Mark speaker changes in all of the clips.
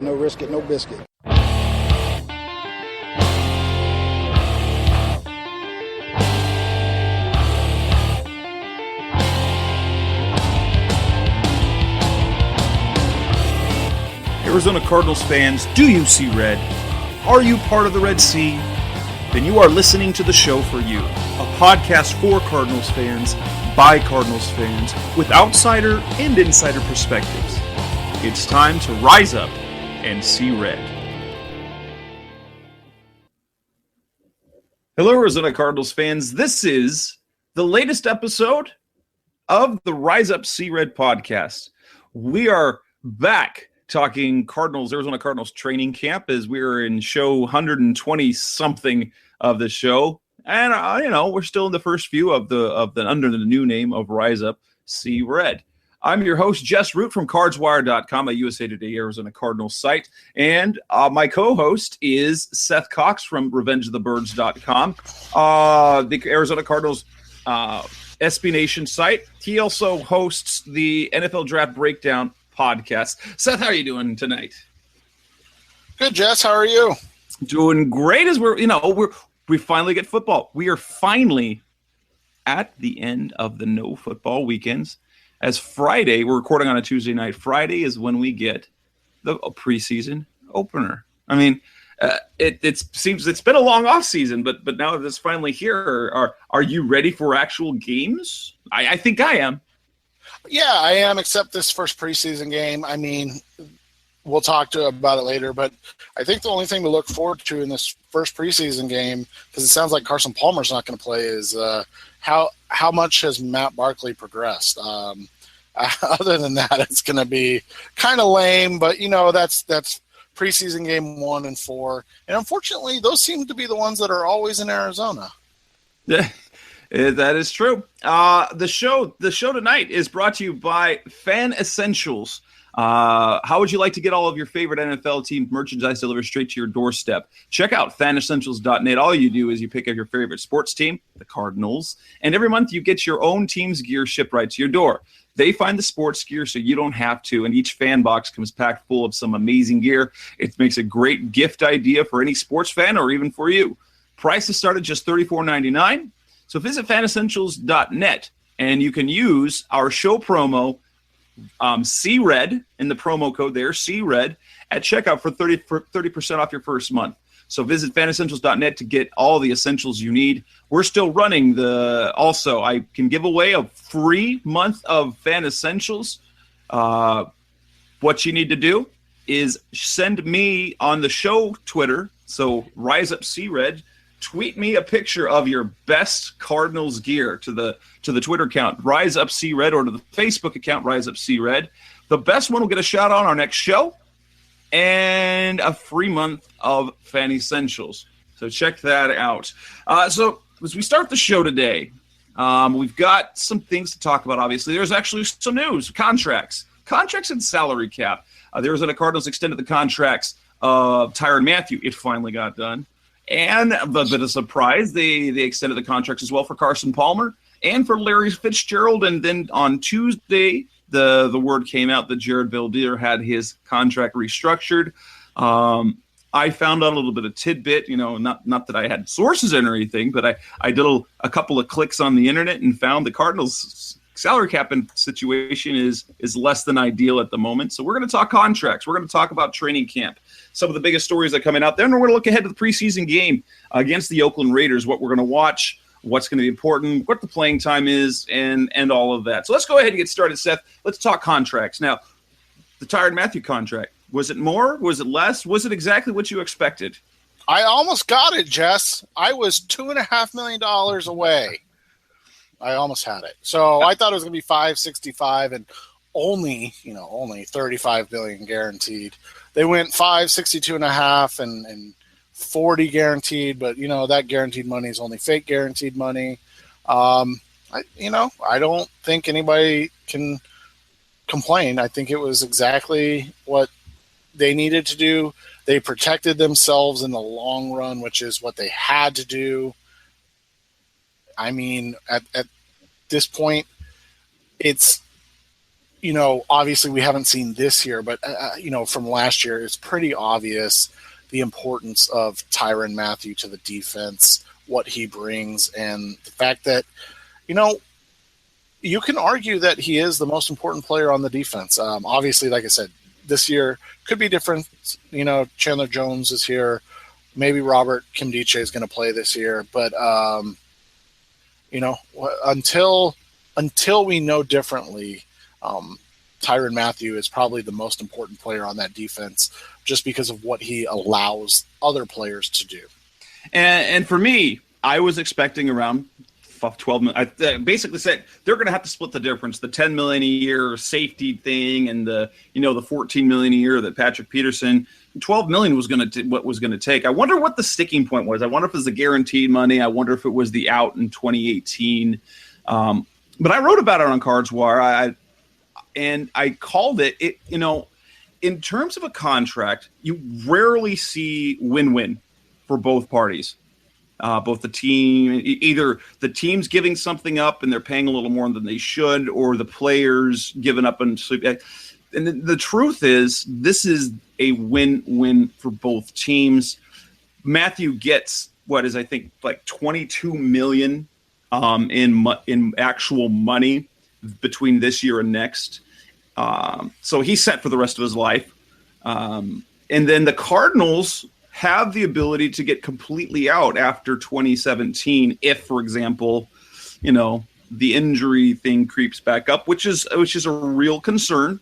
Speaker 1: No risk it, no biscuit.
Speaker 2: Arizona Cardinals fans, do you see red? Are you part of the Red Sea? Then you are listening to the show for you. A podcast for Cardinals fans, by Cardinals fans, with outsider and insider perspectives. It's time to rise up and see red. Hello, Arizona Cardinals fans. This is the latest episode of the Rise Up See Red podcast. We are back talking Arizona Cardinals training camp as we're in show 120 something of the show. And, we're still in the first few of the under the new name of Rise Up See Red. I'm your host, Jess Root from CardsWire.com, a USA Today Arizona Cardinals site. And my co-host is Seth Cox from RevengeOfTheBirds.com, the Arizona Cardinals SB Nation site. He also hosts the NFL Draft Breakdown podcast. Seth, how are you doing tonight?
Speaker 3: Good, Jess. How are you?
Speaker 2: Doing great. As we finally get football. We are finally at the end of the no football weekends. As Friday, we're recording on a Tuesday night. Friday is when we get the preseason opener. I mean, it seems it's been a long off season, but now that it's finally here, are you ready for actual games? I think I am.
Speaker 3: Yeah, I am, except this first preseason game. I mean, we'll talk about it later, but I think the only thing to look forward to in this first preseason game, because it sounds like Carson Palmer's not going to play, is how much has Matt Barkley progressed. Other than that, it's going to be kind of lame, but, that's preseason game 1 and 4. And unfortunately, those seem to be the ones that are always in Arizona.
Speaker 2: Yeah. That is true. The show tonight is brought to you by Fan Essentials. How would you like to get all of your favorite NFL team merchandise delivered straight to your doorstep? Check out fanessentials.net. All you do is you pick up your favorite sports team, the Cardinals, and every month you get your own team's gear shipped right to your door. They find the sports gear so you don't have to, and each fan box comes packed full of some amazing gear. It makes a great gift idea for any sports fan or even for you. Prices start at just $34.99. So visit fanessentials.net, and you can use our show promo, CRED, in the promo code there, CRED, at checkout for 30% off your first month. So visit fanessentials.net to get all the essentials you need. We're still running also, I can give away a free month of Fan Essentials. What you need to do is send me on the show Twitter, so Rise Up CRED, tweet me a picture of your best Cardinals gear to the Twitter account, Rise Up C Red, or to the Facebook account, Rise Up C Red. The best one will get a shout out on our next show and a free month of Fan Essentials. So check that out. So as we start the show today, we've got some things to talk about, obviously. There's actually some news, contracts and salary cap. The Arizona Cardinals extended the contracts of Tyrann Mathieu. It finally got done. And a bit of a surprise, they extended the contracts as well for Carson Palmer and for Larry Fitzgerald. And then on Tuesday, the word came out that Jared Veldheer had his contract restructured. I found out a little bit of tidbit, not that I had sources or anything, but I did a couple of clicks on the internet and found the Cardinals' salary cap situation is less than ideal at the moment. So we're going to talk contracts. We're going to talk about training camp, some of the biggest stories that are coming out there. And we're going to look ahead to the preseason game against the Oakland Raiders, what we're going to watch, what's going to be important, what the playing time is, and all of that. So let's go ahead and get started, Seth. Let's talk contracts. Now, the Tyrann Mathieu contract, was it more? Was it less? Was it exactly what you expected?
Speaker 3: I almost got it, Jess. I was $2.5 million away. I almost had it. So I thought it was going to be 565 and only $35 billion guaranteed. They went 562.5 and 40 guaranteed, but that guaranteed money is only fake guaranteed money. I don't think anybody can complain. I think it was exactly what they needed to do. They protected themselves in the long run, which is what they had to do. I mean, at this point, it's obviously we haven't seen this year, but, from last year, it's pretty obvious the importance of Tyrann Mathieu to the defense, what he brings, and the fact that, you can argue that he is the most important player on the defense. Obviously, like I said, this year could be different. Chandler Jones is here. Maybe Robert Kimdiche is going to play this year. But, until we know differently, Tyrann Mathieu is probably the most important player on that defense just because of what he allows other players to do.
Speaker 2: And for me, I was expecting around 12 million. I basically said they're going to have to split the difference, the 10 million a year safety thing and the 14 million a year that Patrick Peterson, 12 million was going to take. I wonder what the sticking point was. I wonder if it was the guaranteed money. I wonder if it was the out in 2018. But I wrote about it on Cards Wire. I called it, in terms of a contract, you rarely see win-win for both parties. Both the team, either the team's giving something up and they're paying a little more than they should, or the players giving up and sleep. And the truth is, this is a win-win for both teams. Mathieu gets I think like 22 million in actual money between this year and next. So he's set for the rest of his life. And then the Cardinals have the ability to get completely out after 2017 if, for example, the injury thing creeps back up, which is a real concern.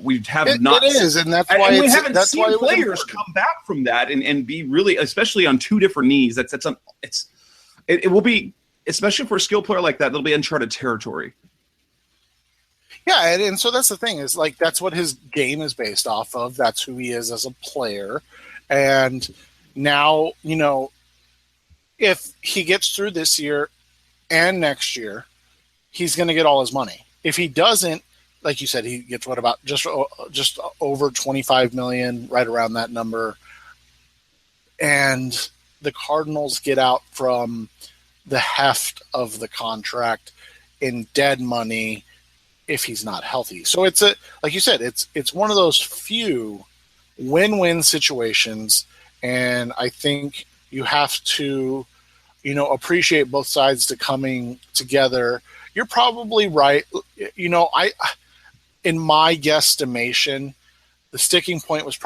Speaker 2: We have not. It
Speaker 3: is, and that's why
Speaker 2: we haven't seen players come back from that and be really, especially on two different knees. It will be, especially for a skill player like that, it'll be uncharted territory.
Speaker 3: Yeah, and so that's the thing is that's what his game is based off of. That's who he is as a player. And now, if he gets through this year and next year, he's going to get all his money. If he doesn't, like you said, he gets about just over 25 million, right around that number. And the Cardinals get out from the heft of the contract in dead money if he's not healthy. So it's like you said, it's one of those few win-win situations, and I think you have to, appreciate both sides to coming together. You're probably right. In my guesstimation, the sticking point was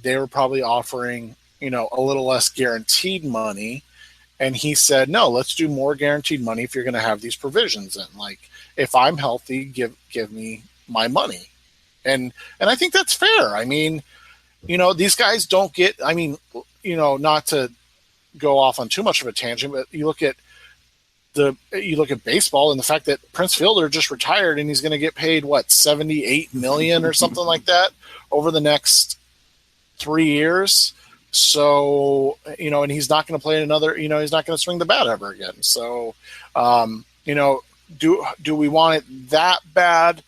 Speaker 3: they were probably offering, a little less guaranteed money, and he said, no, let's do more guaranteed money if you're going to have these provisions in. Like, if I'm healthy, give me my money, and I think that's fair. I mean, these guys don't get, not to go off on too much of a tangent, but you look at baseball and the fact that Prince Fielder just retired and he's going to get paid, 78 million or something like that over the next 3 years. So, and he's not going to play another, he's not going to swing the bat ever again. So, do we want it that bad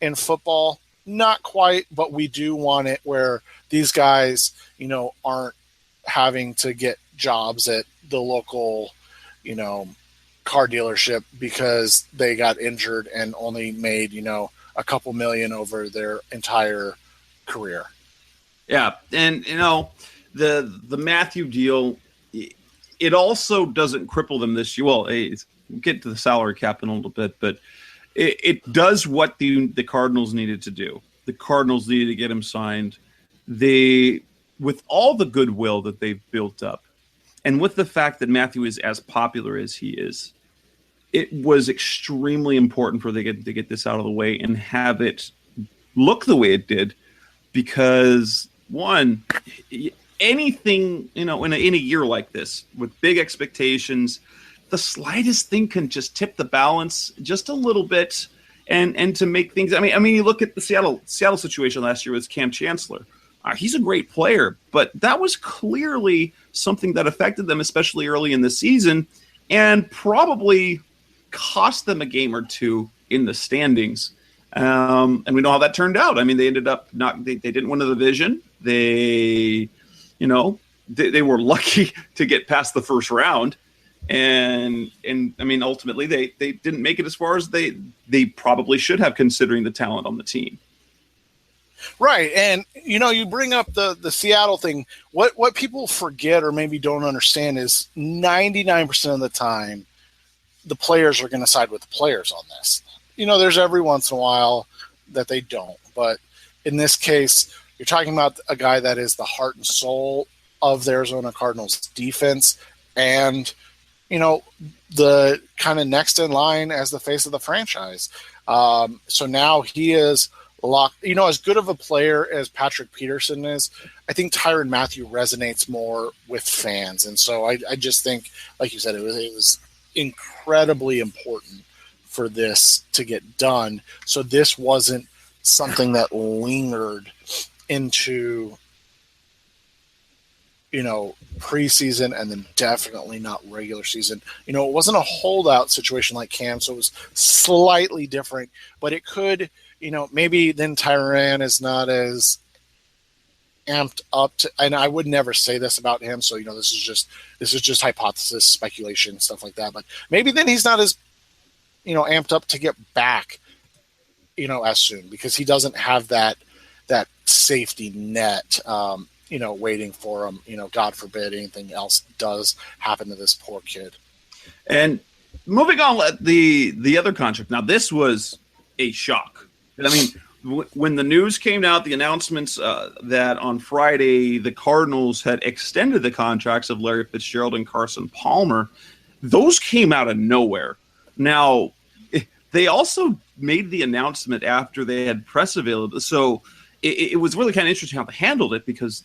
Speaker 3: in football? Not quite, but we do want it where these guys, aren't having to get jobs at the local, car dealership because they got injured and only made, a couple million over their entire career.
Speaker 2: Yeah. And, the Mathieu deal, it also doesn't cripple them this year. Well, we'll get to the salary cap in a little bit, but it does what the Cardinals needed to do. The Cardinals needed to get him signed. With all the goodwill that they've built up, and with the fact that Mathieu is as popular as he is, it was extremely important for them to get this out of the way and have it look the way it did. Because, one, anything, in a year like this, with big expectations, the slightest thing can just tip the balance just a little bit, and to make things. I mean, you look at the Seattle situation last year with Cam Chancellor. He's a great player, but that was clearly something that affected them, especially early in the season, and probably cost them a game or two in the standings. And we know how that turned out. I mean, they ended up they didn't win the division. They were lucky to get past the first round. And I mean, ultimately, they didn't make it as far as they probably should have, considering the talent on the team.
Speaker 3: Right, and you bring up the Seattle thing. What people forget or maybe don't understand is 99% of the time, the players are going to side with the players on this. There's every once in a while that they don't, but in this case, you're talking about a guy that is the heart and soul of the Arizona Cardinals defense, and the kind of next in line as the face of the franchise. So now he is locked. As good of a player as Patrick Peterson is, I think Tyrann Mathieu resonates more with fans. And so I just think, like you said, it was incredibly important for this to get done. So this wasn't something that lingered into preseason and then definitely not regular season. It wasn't a holdout situation like Cam, so it was slightly different, but it could, maybe then Tyrann is not as amped up to, and I would never say this about him. So, this is just hypothesis, speculation, stuff like that. But maybe then he's not as, amped up to get back, as soon, because he doesn't have that safety net, waiting for him, God forbid anything else does happen to this poor kid.
Speaker 2: And moving on, the other contract. Now, this was a shock. I mean, when the news came out, the announcements that on Friday the Cardinals had extended the contracts of Larry Fitzgerald and Carson Palmer, those came out of nowhere. Now, they also made the announcement after they had press available. So it was really kind of interesting how they handled it, because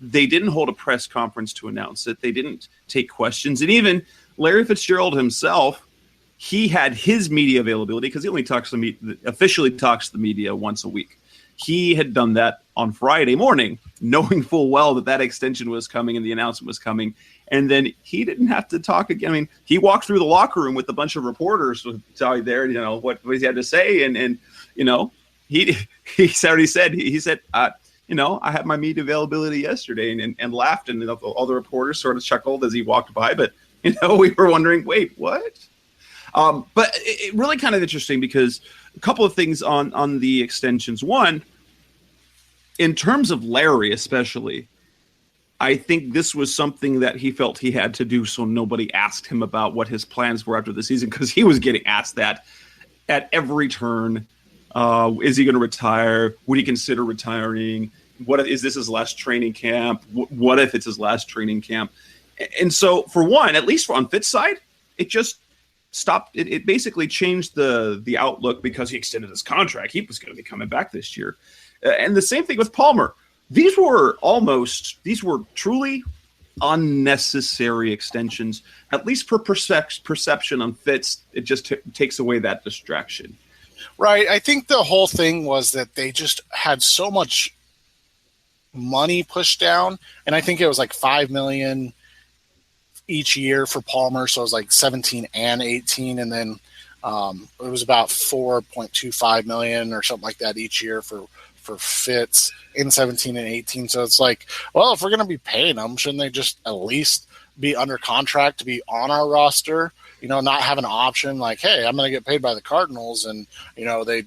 Speaker 2: they didn't hold a press conference to announce it. They didn't take questions. And even Larry Fitzgerald himself, he had his media availability, because he only officially talks to the media once a week. He had done that on Friday morning, knowing full well that extension was coming and the announcement was coming. And then he didn't have to talk again. I mean, he walked through the locker room with a bunch of reporters to tell you there, what he had to say. And he said, I had my media availability yesterday, and laughed, and all the reporters sort of chuckled as he walked by. But, we were wondering, wait, what? But it really kind of interesting, because a couple of things on the extensions. One, in terms of Larry especially, I think this was something that he felt he had to do so nobody asked him about what his plans were after the season, because he was getting asked that at every turn. Is he going to retire? Would he consider retiring? What if, is this his last training camp? What if it's his last training camp? And so, for one, at least on Fitz's side, it just stopped. It basically changed the outlook, because he extended his contract. He was going to be coming back this year. And the same thing with Palmer. These were truly unnecessary extensions, at least for perception on Fitz. It just takes away that distraction.
Speaker 3: Right. I think the whole thing was that they just had so much money pushed down, and I think it was like $5 million each year for Palmer, so it was like 17 and 18, and then it was about $4.25 million or something like that each year for Fitz in 17 and 18. So it's like, well, if we're going to be paying them, shouldn't they just at least be under contract to be on our roster? Not have an option like, hey, I'm going to get paid by the Cardinals, and they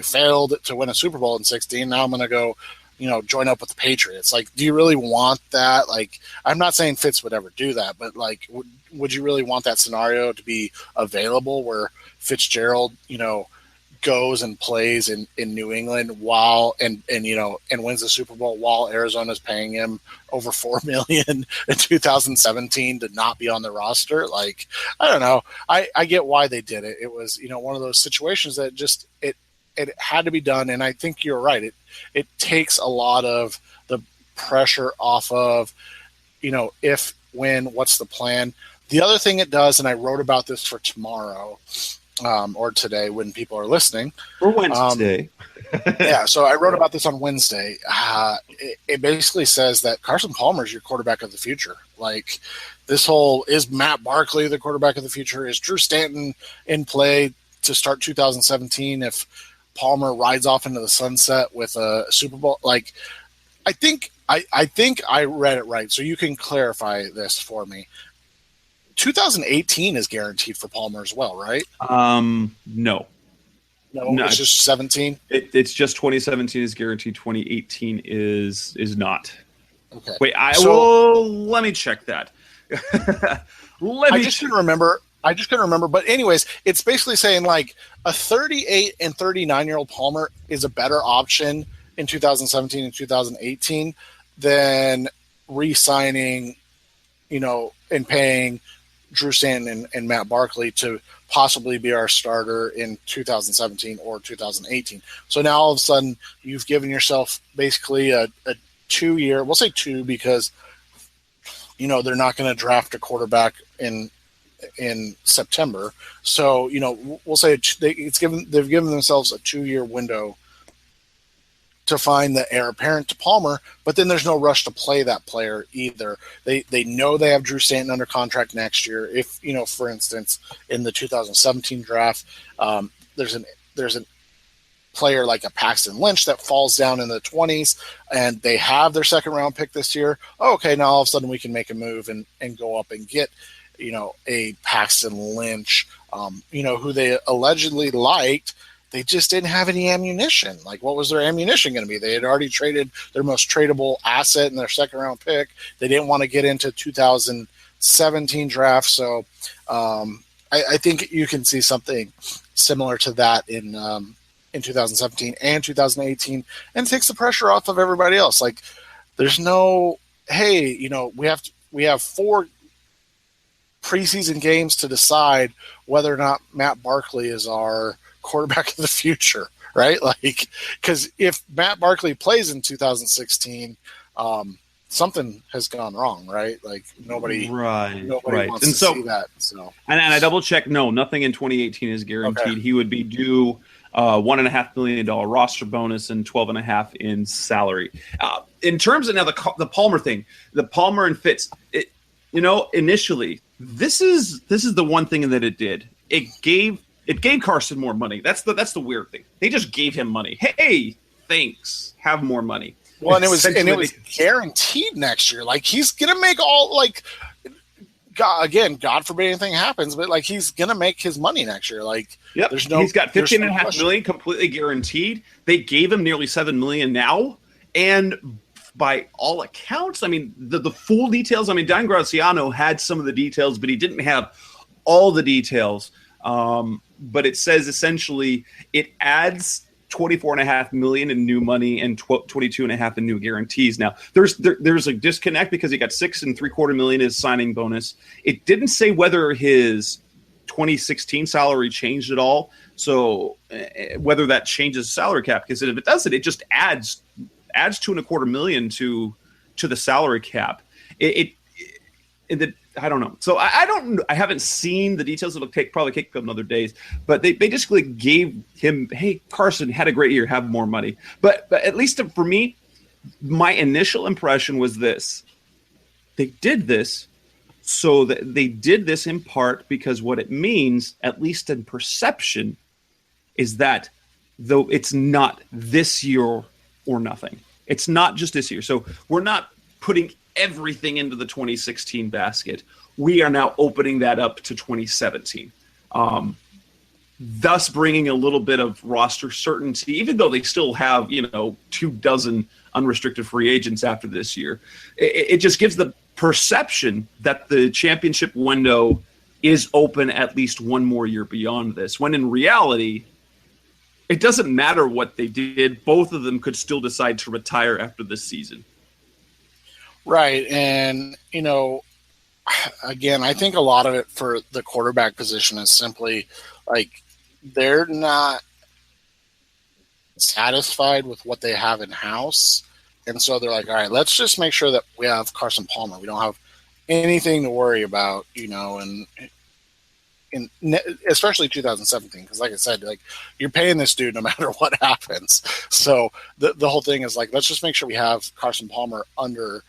Speaker 3: failed to win a Super Bowl in 16. Now I'm going to go, join up with the Patriots. Like, do you really want that? Like, I'm not saying Fitz would ever do that, but like, would you really want that scenario to be available where Fitzgerald, goes and plays in New England and wins the Super Bowl while Arizona's paying him over $4 million in 2017 to not be on the roster? Like, I don't know. I get why they did it. It was, one of those situations that just, it had to be done. And I think you're right. It takes a lot of the pressure off of, if, when, what's the plan. The other thing it does, and I wrote about this for tomorrow, or today when people are listening.
Speaker 2: Or Wednesday.
Speaker 3: Yeah, so I wrote about this on Wednesday. It basically says that Carson Palmer is your quarterback of the future. Like, this whole, is Matt Barkley the quarterback of the future? Is Drew Stanton in play to start 2017 if Palmer rides off into the sunset with a Super Bowl? Like, I think I read it right, so you can clarify this for me. 2018 is guaranteed for Palmer as well, right?
Speaker 2: No.
Speaker 3: No, it's just 17.
Speaker 2: It's just 2017 is guaranteed. 2018 is not.
Speaker 3: Okay.
Speaker 2: Wait, let me check that.
Speaker 3: I just couldn't remember. But anyways, it's basically saying like a 38 and 39-year-old Palmer is a better option in 2017 and 2018 than re-signing, and paying Drew Stanton and Matt Barkley to possibly be our starter in 2017 or 2018. So now all of a sudden you've given yourself basically a 2-year, we'll say 2 because, they're not going to draft a quarterback in September. So, we'll say they've given themselves a 2-year window to find the heir apparent to Palmer, but then there's no rush to play that player either. They know they have Drew Stanton under contract next year. If, for instance, in the 2017 draft, there's a player like a Paxton Lynch that falls down in the 20s and they have their second round pick this year. Oh, okay, now all of a sudden we can make a move and go up and get, a Paxton Lynch, who they allegedly liked. They just didn't have any ammunition. Like, what was their ammunition going to be? They had already traded their most tradable asset in their second round pick. They didn't want to get into 2017 draft. So I think you can see something similar to that in 2017 and 2018, and takes the pressure off of everybody else. Like, there's no, hey, we have 4 preseason games to decide whether or not Matt Barkley is our quarterback of the future, right? Like, because if Matt Barkley plays in 2016, something has gone wrong, right? Like nobody wants to see that. So,
Speaker 2: and I double checked. No, nothing in 2018 is guaranteed. Okay. He would be due $1.5 million roster bonus and $12.5 in salary. In terms of now the Palmer thing, the Palmer and Fitz, initially this is the one thing that it did. It gave Carson more money. That's the weird thing. They just gave him money. Hey, thanks. Have more money.
Speaker 3: Well, and it was guaranteed next year. Like, he's gonna make all, like, God forbid anything happens, but like, he's gonna make his money next year. Like,
Speaker 2: yep. He's got $15.5 million completely guaranteed. They gave him nearly $7 million now, and by all accounts, I mean the full details. I mean, Don Graziano had some of the details, but he didn't have all the details. But it says essentially it adds $24.5 million in new money and $22.5 in new guarantees. Now there's a disconnect because he got $6.75 million as signing bonus. It didn't say whether his 2016 salary changed at all. So whether that changes salary cap, because if it doesn't, it just adds $2.25 million to the salary cap. I don't know. So I haven't seen the details. It'll probably take a couple other days. But they basically gave him, hey, Carson had a great year, have more money. But at least for me, my initial impression was this. They did this so that they did this in part because what it means, at least in perception, is that though it's not this year or nothing. It's not just this year. So we're not putting everything into the 2016 basket. We are now opening that up to 2017, thus bringing a little bit of roster certainty, even though they still have 24 unrestricted free agents after this year. It just gives the perception that the championship window is open at least one more year beyond this, when in reality, it doesn't matter what they did. Both of them could still decide to retire after this season.
Speaker 3: Right. And, again, I think a lot of it for the quarterback position is simply like they're not satisfied with what they have in house. And so they're like, all right, let's just make sure that we have Carson Palmer. We don't have anything to worry about, and especially 2017, because like I said, like you're paying this dude no matter what happens. So the whole thing is like, let's just make sure we have Carson Palmer under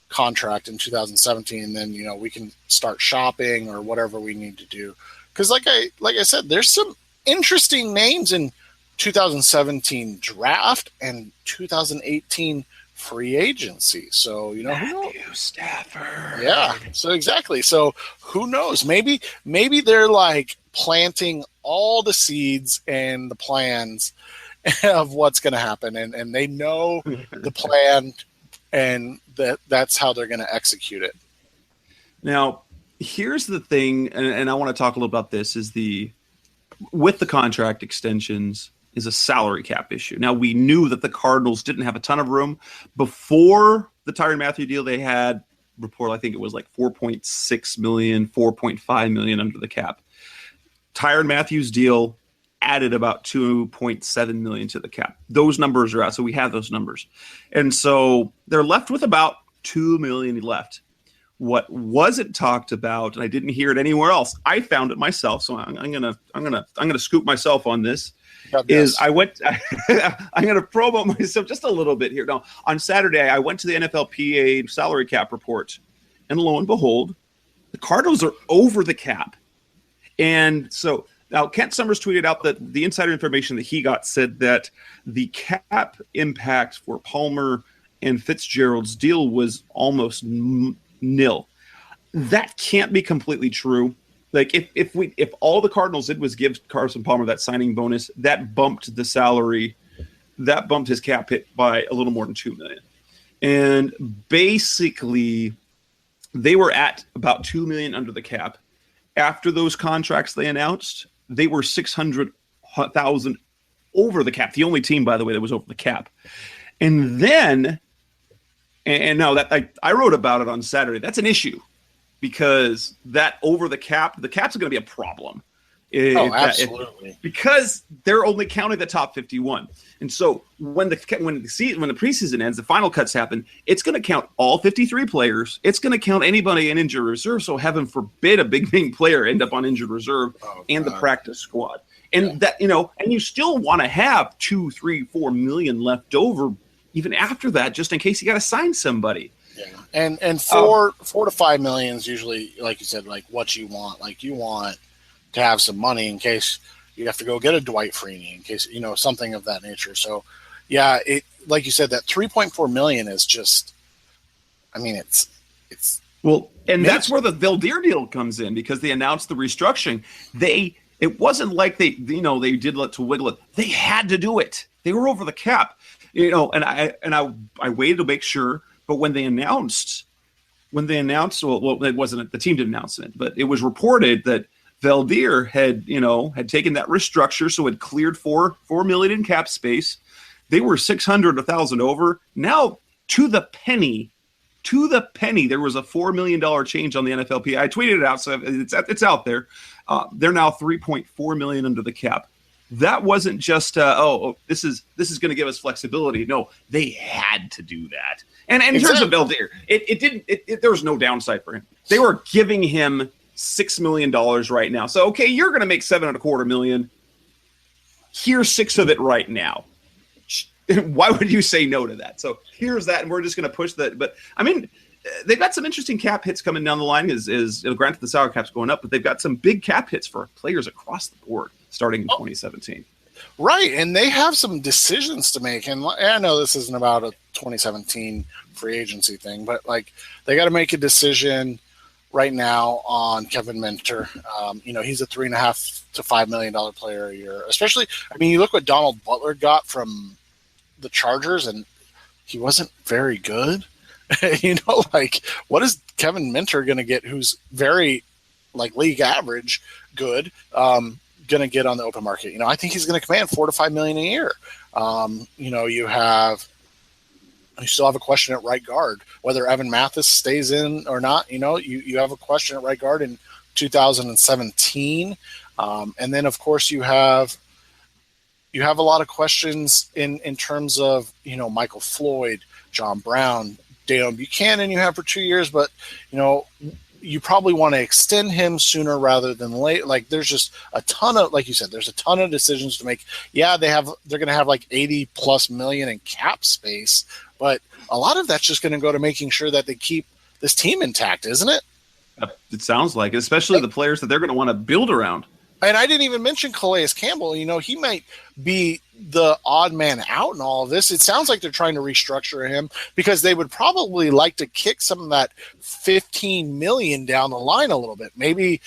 Speaker 3: contract in 2017, and then we can start shopping or whatever we need to do. Because like I said, there's some interesting names in 2017 draft and 2018 free agency. So,
Speaker 2: Matthew Stafford.
Speaker 3: Yeah. So exactly. So who knows? Maybe they're like planting all the seeds and the plans of what's going to happen, and they know the plan, and that's how they're going to execute it.
Speaker 2: Now, here's the thing, and I want to talk a little about this, is with the contract extensions is a salary cap issue. Now, we knew that the Cardinals didn't have a ton of room. Before the Tyrann Mathieu deal, they had I think it was like 4.6 million, 4.5 million under the cap. Tyrann Mathieu's deal added about 2.7 million to the cap. Those numbers are out, so we have those numbers. And so they're left with about 2 million left. What wasn't talked about, and I didn't hear it anywhere else, I found it myself, so I'm gonna scoop myself on this. Is I'm going to promote myself just a little bit here. Now, on Saturday, I went to the NFLPA salary cap report, and lo and behold, the Cardinals are over the cap. And so now Kent Summers tweeted out that the insider information that he got said that the cap impact for Palmer and Fitzgerald's deal was almost nil. That can't be completely true. Like if all the Cardinals did was give Carson Palmer that signing bonus, that bumped the salary, that bumped his cap hit by a little more than $2 million. And basically, they were at about $2 million under the cap. After those contracts they announced, they were 600,000 over the cap. The only team, by the way, that was over the cap. And then, and now that I wrote about it on Saturday, that's an issue. Because that over the cap's going to be a problem.
Speaker 3: Absolutely.
Speaker 2: Because they're only counting the top 51, and so when the preseason ends, the final cuts happen. It's going to count all 53 players. It's going to count anybody in injured reserve. So heaven forbid a big name player end up on injured reserve and the practice squad. And that and you still want to have 2, 3, 4 million left over even after that, just in case you got to sign somebody.
Speaker 3: Yeah, and 4 to 5 million is usually, like you said, like what you want. Like you want to have some money in case you have to go get a Dwight Freeney, in case something of that nature. So, yeah, it like you said, that 3.4 million is just, I mean, it's
Speaker 2: well, and that's where the Veldheer deal comes in, because they announced the restructuring. It wasn't like they did let to wiggle it. They had to do it. They were over the cap, and I waited to make sure. But when they announced, well, it wasn't, the team didn't announce it, but it was reported that Veldheer had taken that restructure, so it cleared $4 million in cap space. They were 600,000 over. Now, to the penny, there was a $4 million change on the NFLPA. I tweeted it out, so it's out there. They're now 3.4 million under the cap. That wasn't just this is going to give us flexibility. No, they had to do that. And in terms of Veldheer, there was no downside for him. They were giving him $6 million right now. So okay, you're going to make $7.25 million. Here's 6 of it right now. Why would you say no to that? So here's that, and we're just going to push that. But I mean, they've got some interesting cap hits coming down the line. Granted, the salary cap's going up, but they've got some big cap hits for players across the board starting in 2017.
Speaker 3: Right, and they have some decisions to make. And I know this isn't about a 2017 free agency thing, but like they got to make a decision right now on Kevin Minter. He's a $3.5 to $5 million player a year. Especially, I mean, you look what Donald Butler got from the Chargers, and he wasn't very good. What is Kevin Minter going to get, who's very league average good, going to get on the open market? I think he's going to command $4 to $5 million a year. You still have a question at right guard, whether Evan Mathis stays in or not. You have a question at right guard in 2017. And then of course you have a lot of questions in terms of, Michael Floyd, John Brown, Dale Buchanan you have for 2 years, but you probably want to extend him sooner rather than late. Like there's just a ton of, like you said, there's a ton of decisions to make. Yeah, they're going to have $80+ million in cap space, but a lot of that's just going to go to making sure that they keep this team intact, isn't it?
Speaker 2: It sounds like it, especially the players that they're going to want to build around.
Speaker 3: And I didn't even mention Calais Campbell. He might be the odd man out in all of this. It sounds like they're trying to restructure him because they would probably like to kick some of that $15 million down the line a little bit. Maybe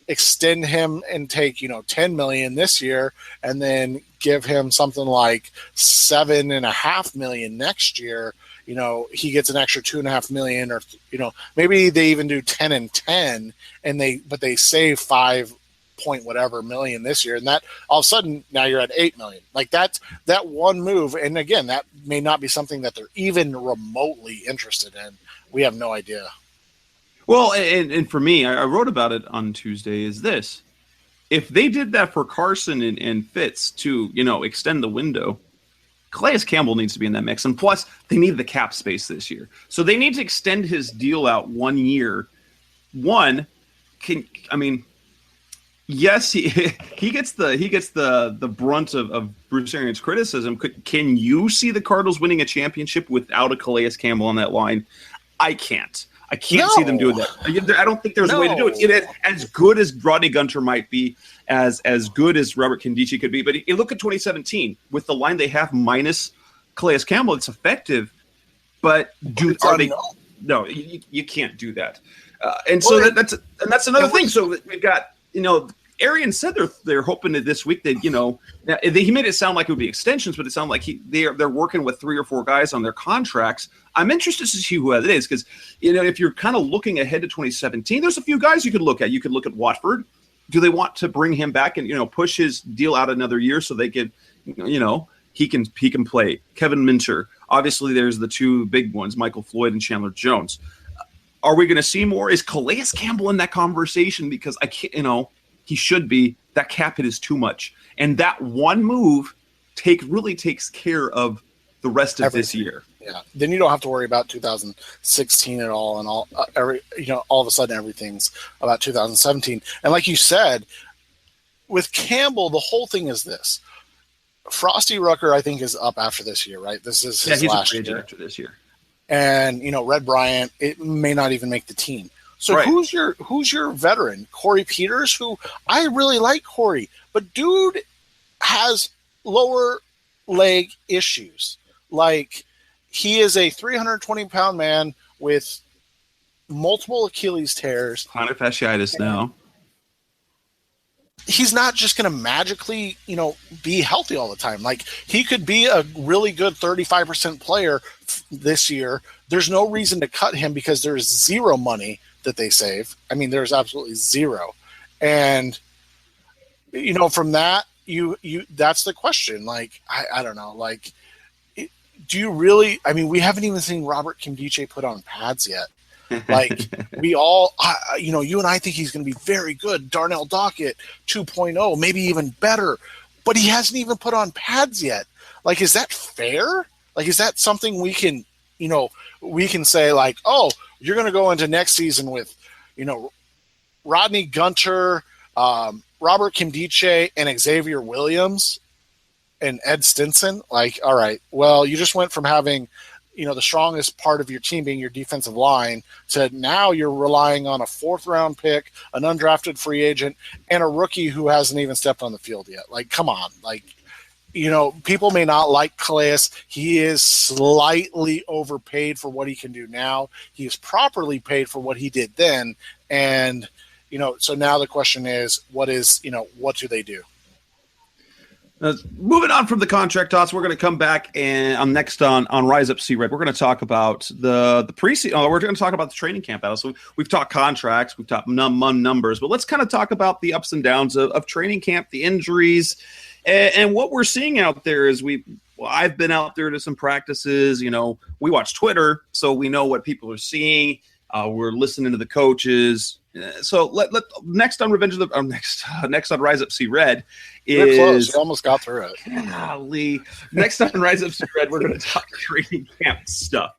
Speaker 3: extend him and take, $10 million this year and then give him something like $7.5 million next year. He gets an extra $2.5 million, or maybe they even do 10 and 10, but they save 5 point whatever million this year, and that all of a sudden now you're at $8 million. Like that one move, and again, that may not be something that they're even remotely interested in. We have no idea.
Speaker 2: Well, and for me, I wrote about it on Tuesday. Is this if they did that for Carson and Fitz to extend the window? Calais Campbell needs to be in that mix. And plus, they need the cap space this year. So they need to extend his deal out 1 year. Yes, he gets the brunt of Bruce Arians' criticism. Can you see the Cardinals winning a championship without a Calais Campbell on that line? I can't. I can't see them doing that. I don't think there's a way to do it. As good as Rodney Gunter might be, as good as Robert Kondichi could be, but you look at 2017 with the line they have minus Calais Campbell, it's effective. But are they? No, you can't do that. That's another thing. So we've got Arians said they're hoping that this week that he made it sound like it would be extensions, but it sounded like they're working with 3 or 4 guys on their contracts. I'm interested to see who that is because if you're kind of looking ahead to 2017, there's a few guys you could look at. You could look at Watford. Do they want to bring him back and push his deal out another year so they could he can play? Kevin Minter. Obviously, there's the 2 big ones, Michael Floyd and Chandler Jones. Are we going to see more? Is Calais Campbell in that conversation? Because I can't, he should be. That cap hit is too much. And that one move really takes care of the rest of this year.
Speaker 3: Yeah. Then you don't have to worry about 2016 at all, and all of a sudden everything's about 2017. And like you said, with Campbell, the whole thing is this. Frosty Rucker, I think, is up after this year, right? This is his last year
Speaker 2: after this year.
Speaker 3: And Red Bryant, it may not even make the team. So
Speaker 2: right.
Speaker 3: who's your veteran? Corey Peters, who I really like Corey, but dude has lower leg issues. Like, he is a 320-pound man with multiple Achilles tears.
Speaker 2: Plantar fasciitis now.
Speaker 3: He's not just going to magically, be healthy all the time. Like, he could be a really good 35% player this year. There's no reason to cut him because there's zero money that they save. I mean, there's absolutely zero. And, from that, you that's the question. Like, I don't know. Like, do you really? I mean, we haven't even seen Robert Kimdiche put on pads yet. Like, we all, you and I think he's going to be very good. Darnell Dockett 2.0, maybe even better. But he hasn't even put on pads yet. Like, is that fair? Like, is that something we can say, like, oh, you're going to go into next season with, Rodney Gunter, Robert Kimdiche, and Xavier Williams and Ed Stinson? Like, all right, well, you just went from having – the strongest part of your team being your defensive line to now you're relying on a 4th-round pick, an undrafted free agent, and a rookie who hasn't even stepped on the field yet. Like, come on. Like, people may not like Calais. He is slightly overpaid for what he can do now. He is properly paid for what he did then. And, so now the question is, what do they do?
Speaker 2: Moving on from the contract talks, we're going to come back and next on Rise Up C Red. We're going to talk about the preseason. We're going to talk about the training camp battle. So we've talked contracts, we've talked numbers, but let's kind of talk about the ups and downs of training camp, the injuries, and what we're seeing out there is I've been out there to some practices. We watch Twitter, so we know what people are seeing. We're listening to the coaches. So next on next on Rise Up C Red is
Speaker 3: close. You almost got through it.
Speaker 2: Golly. Next on Rise Up C Red, we're going to talk training camp stuff.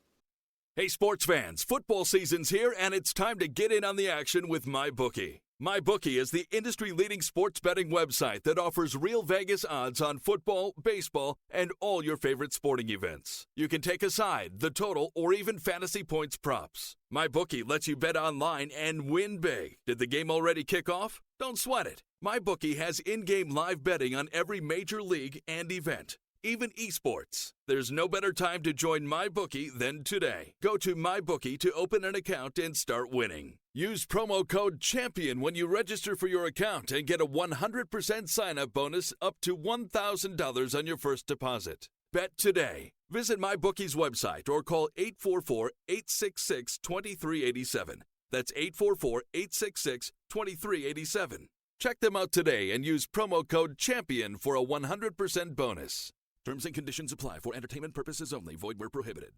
Speaker 1: Hey, sports fans! Football season's here, and it's time to get in on the action with MyBookie. MyBookie is the industry-leading sports betting website that offers real Vegas odds on football, baseball, and all your favorite sporting events. You can take a side, the total, or even fantasy points props. MyBookie lets you bet online and win big. Did the game already kick off? Don't sweat it. MyBookie has in-game live betting on every major league and event, even esports. There's no better time to join MyBookie than today. Go to MyBookie to open an account and start winning. Use promo code CHAMPION when you register for your account and get a 100% sign-up bonus up to $1,000 on your first deposit. Bet today. Visit MyBookie's website or call 844-866-2387. That's 844-866-2387. Check them out today and use promo code CHAMPION for a 100% bonus. Terms and conditions apply for entertainment purposes only. Void where prohibited.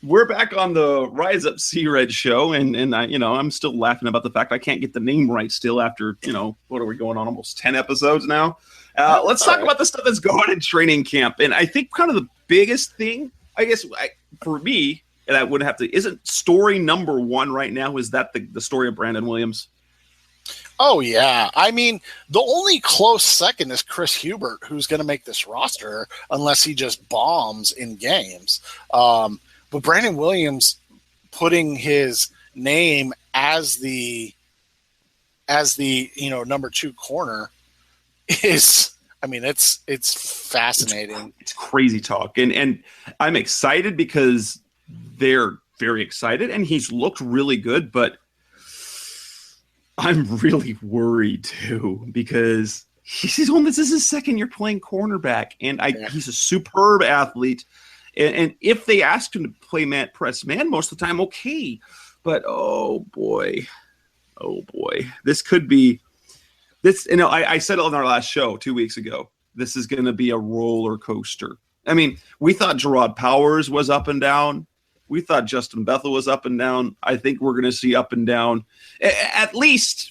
Speaker 2: We're back on the Rise Up C-Red show, and I, I'm still laughing about the fact I can't get the name right still after, what are we going on, almost 10 episodes now? Let's talk about the stuff that's going on in training camp. And I think kind of the biggest thing, I guess, for me, and I would have to, isn't story number one right now, is that the story of Brandon Williams?
Speaker 3: Oh, yeah. I mean, the only close second is Chris Hubert, who's going to make this roster unless he just bombs in games. But Brandon Williams putting his name as the number 2 corner is, I mean, it's fascinating.
Speaker 2: It's crazy talk. And I'm excited because they're very excited and he's looked really good, but I'm really worried too because this is his second year playing cornerback, and he's a superb athlete. And if they ask him to play press man most of the time, okay. But oh boy, this could be this. I said it on our last show 2 weeks ago. This is going to be a roller coaster. I mean, we thought Gerard Powers was up and down. We thought Justin Bethel was up and down. I think we're going to see up and down. At least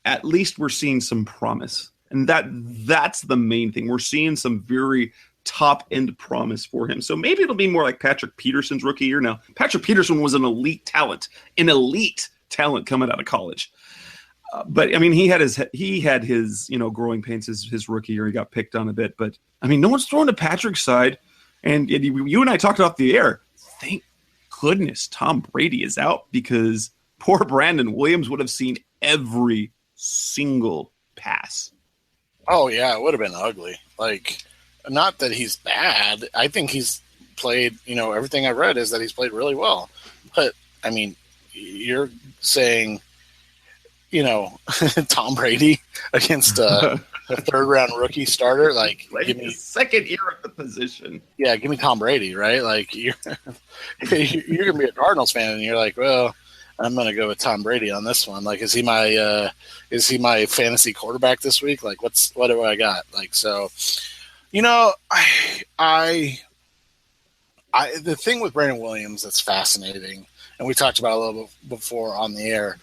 Speaker 2: we're seeing some promise. And that's the main thing. We're seeing some very top-end promise for him. So maybe it'll be more like Patrick Peterson's rookie year. Now, Patrick Peterson was an elite talent coming out of college. But, I mean, he had his growing pains his rookie year. He got picked on a bit. But, I mean, no one's throwing to Patrick's side. And you and I talked off the air. Thank goodness Tom Brady is out, because poor Brandon Williams would have seen every single pass.
Speaker 3: Oh, yeah, it would have been ugly. Like, not that he's bad. I think he's played, everything I read is that he's played really well. But, I mean, you're saying, Tom Brady against a third-round rookie starter,
Speaker 2: give me second year at the position.
Speaker 3: Yeah, give me Tom Brady, right? Like, you're gonna be a Cardinals fan, and you're like, well, I'm gonna go with Tom Brady on this one. Like, is he my fantasy quarterback this week? Like, what do I got? Like, so, I the thing with Brandon Williams that's fascinating, and we talked about it a little bit before on the air.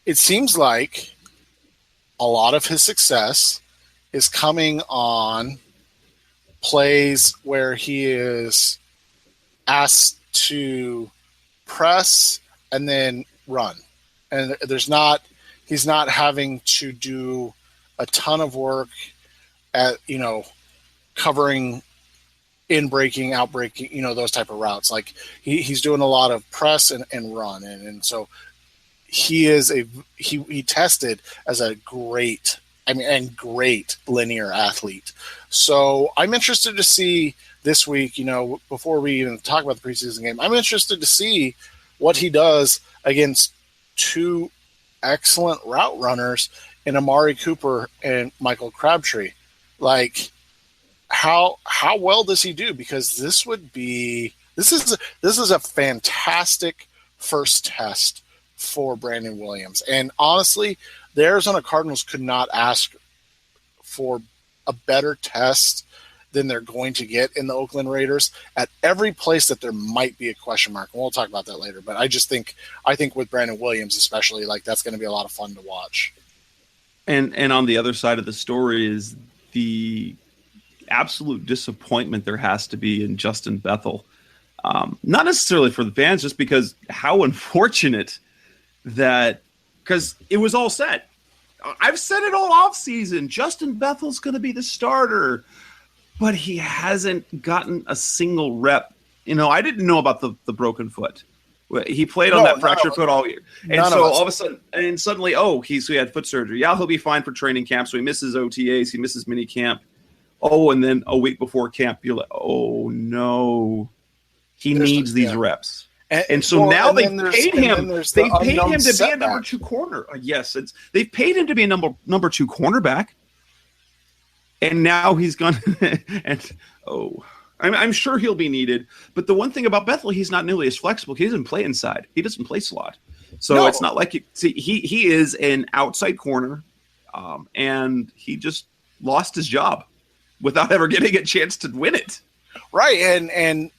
Speaker 3: It seems like a lot of his success is coming on plays where he is asked to press and then run. And he's not having to do a ton of work at, covering in breaking, out breaking, those type of routes. Like he's doing a lot of press and run. And so he tested as a great linear athlete. So I'm interested to see this week, before we even talk about the preseason game, I'm interested to see what he does against two excellent route runners in Amari Cooper and Michael Crabtree. Like, how well does he do? Because this is a fantastic first test for Brandon Williams. And honestly, the Arizona Cardinals could not ask for a better test than they're going to get in the Oakland Raiders at every place that there might be a question mark. And we'll talk about that later. But I think with Brandon Williams especially, like, that's going to be a lot of fun to watch.
Speaker 2: And on the other side of the story is the absolute disappointment there has to be in Justin Bethel. Not necessarily for the fans, just because how unfortunate that, because it was all set. I've said it all offseason. Justin Bethel's going to be the starter, but he hasn't gotten a single rep. I didn't know about the broken foot. He played on that fractured foot all year. And so all of a sudden, and suddenly, he had foot surgery. Yeah, he'll be fine for training camp. So he misses OTAs. He misses mini camp. Oh, and then a week before camp, you're like, oh, no. He needs these reps. And so now they paid him. They paid him to be a number 2 corner. Yes, they've paid him to be a number 2 cornerback. And now he's gone. I'm sure he'll be needed. But the one thing about Bethel, he's not nearly as flexible. He doesn't play inside. He doesn't play slot. So it's not like he is an outside corner, and he just lost his job without ever getting a chance to win it.
Speaker 3: Right, and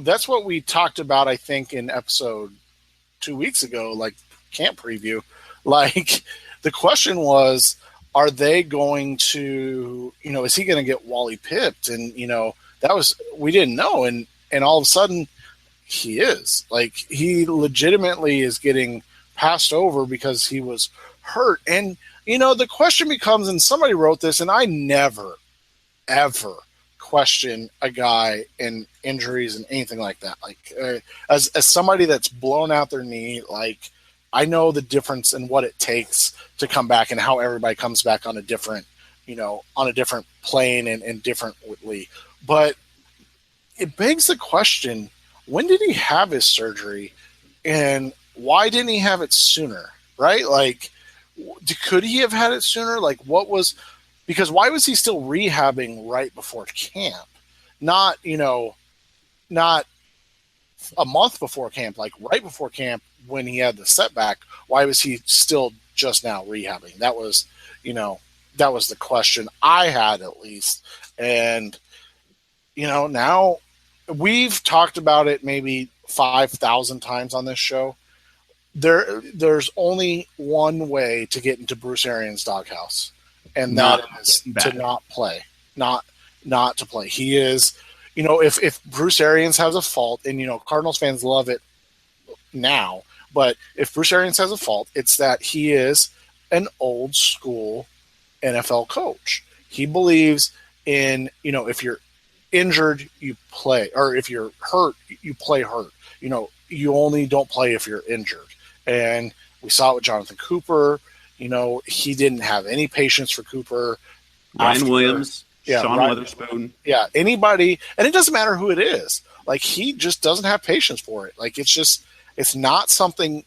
Speaker 3: that's what we talked about, I think, in episode 2 weeks ago, like camp preview. Like the question was, are they going to, is he going to get Wally pipped? And, we didn't know. And all of a sudden he is. Like, he legitimately is getting passed over because he was hurt. And, the question becomes, and somebody wrote this, and I never, ever question a guy in injuries and anything like that. Like, as somebody that's blown out their knee, like, I know the difference in what it takes to come back and how everybody comes back on a different, plane and differently. But it begs the question, when did he have his surgery and why didn't he have it sooner? Right? Like, could he have had it sooner? Like, because why was he still rehabbing right before camp? Not a month before camp, like right before camp when he had the setback. Why was he still just now rehabbing? That was the question I had, at least. And, now we've talked about it maybe 5,000 times on this show. There's only one way to get into Bruce Arians' doghouse, and that is to not play, not to play. He is, if Bruce Arians has a fault, and, Cardinals fans love it now, but if Bruce Arians has a fault, it's that he is an old school NFL coach. He believes in, if you're injured, you play, or if you're hurt, you play hurt. You only don't play if you're injured. And we saw it with Jonathan Cooper. He didn't have any patience for Cooper.
Speaker 2: Ryan Williams, Sean Witherspoon.
Speaker 3: Yeah, anybody, and it doesn't matter who it is. Like, he just doesn't have patience for it. Like, it's not something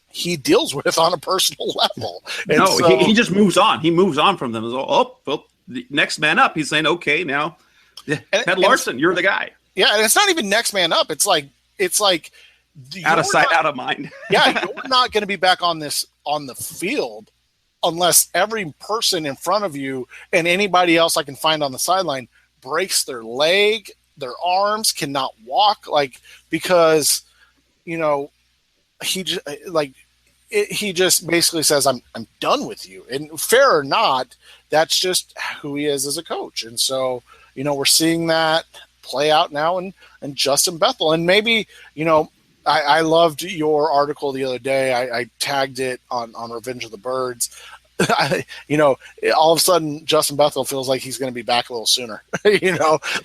Speaker 3: he deals with on a personal level. And
Speaker 2: he just moves on. He moves on from them. The next man up. He's saying, okay, now, Ted Larson, you're the guy.
Speaker 3: Yeah, and it's not even next man up. It's like
Speaker 2: out of sight, out of mind.
Speaker 3: Yeah, you're not going to be back on the field unless every person in front of you and anybody else I can find on the sideline breaks their leg, their arms, cannot walk, because he just basically says, I'm done with you. And fair or not, that's just who he is as a coach. And so, we're seeing that play out now and Justin Bethel. And maybe, I loved your article the other day. I tagged it on Revenge of the Birds. All of a sudden Justin Bethel feels like he's going to be back a little sooner.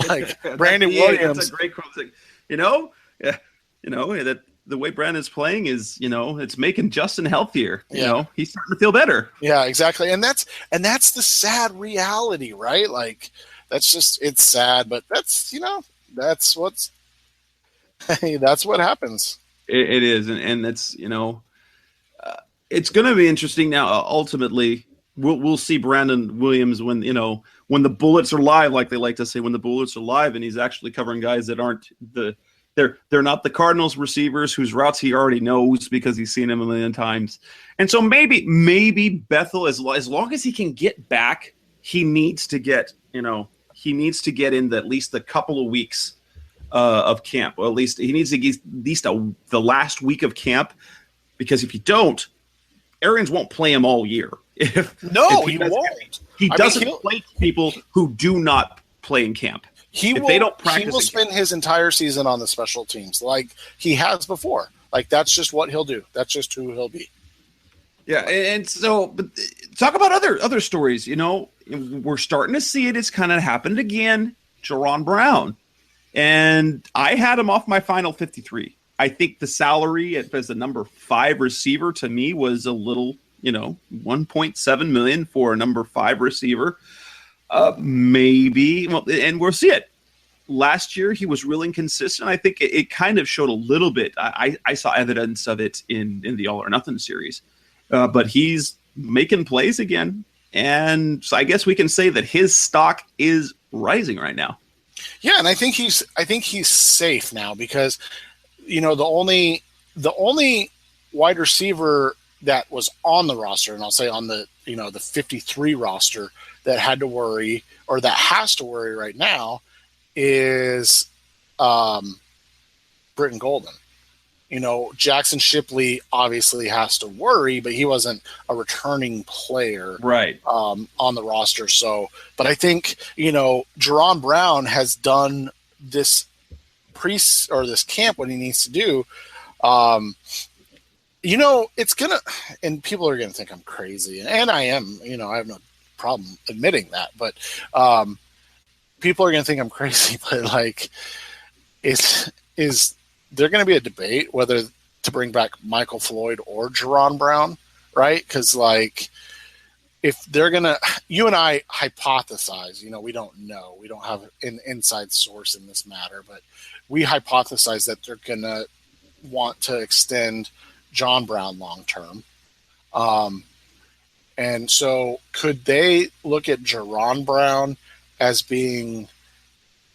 Speaker 3: Like Brandon Williams.
Speaker 2: That's a great quote. That the way Brandon's playing is, it's making Justin healthier. He's starting to feel better.
Speaker 3: Yeah, exactly. And that's the sad reality, right? Like, that's just, it's sad, but that's that's what happens.
Speaker 2: It is. And that's, it's going to be interesting now. Ultimately, we'll see Brandon Williams when the bullets are live, like they like to say, when the bullets are live, and he's actually covering guys that aren't they're not the Cardinals receivers whose routes he already knows because he's seen them a million times. And so maybe Bethel, as long as he can get back, he needs to get in at least a couple of weeks of camp. Or at least he needs to get the last week of camp, because if you don't, Arians won't play him all year.
Speaker 3: He won't.
Speaker 2: He doesn't play people who do not play in camp.
Speaker 3: He will spend his entire season on the special teams like he has before. Like, that's just what he'll do. That's just who he'll be.
Speaker 2: Yeah, and so, but talk about other stories. We're starting to see it. It's kind of happened again. Jaron Brown, and I had him off my final 53. I think the salary as the number 5 receiver to me was a little, $1.7 million for a number 5 receiver. Maybe, and we'll see it. Last year, he was real inconsistent. I think it kind of showed a little bit. I saw evidence of it in the All or Nothing series. But he's making plays again. And so I guess we can say that his stock is rising right now.
Speaker 3: Yeah, and I think he's safe now because, the only wide receiver that was on the roster, and I'll say on the, the 53 roster that had to worry or that has to worry right now is Britton Golden. Jackson Shipley obviously has to worry, but he wasn't a returning player
Speaker 2: right
Speaker 3: on the roster. So, but I think, Jaron Brown has done this this camp what he needs to do. It's gonna, and people are gonna think I'm crazy, and I am. I have no problem admitting that, but people are gonna think I'm crazy. But like, is there going to be a debate whether to bring back Michael Floyd or Jaron Brown, right? Because, like, if they're going to – you and I hypothesize. We don't know. We don't have an inside source in this matter. But we hypothesize that they're going to want to extend John Brown long-term. And so could they look at Jaron Brown as being –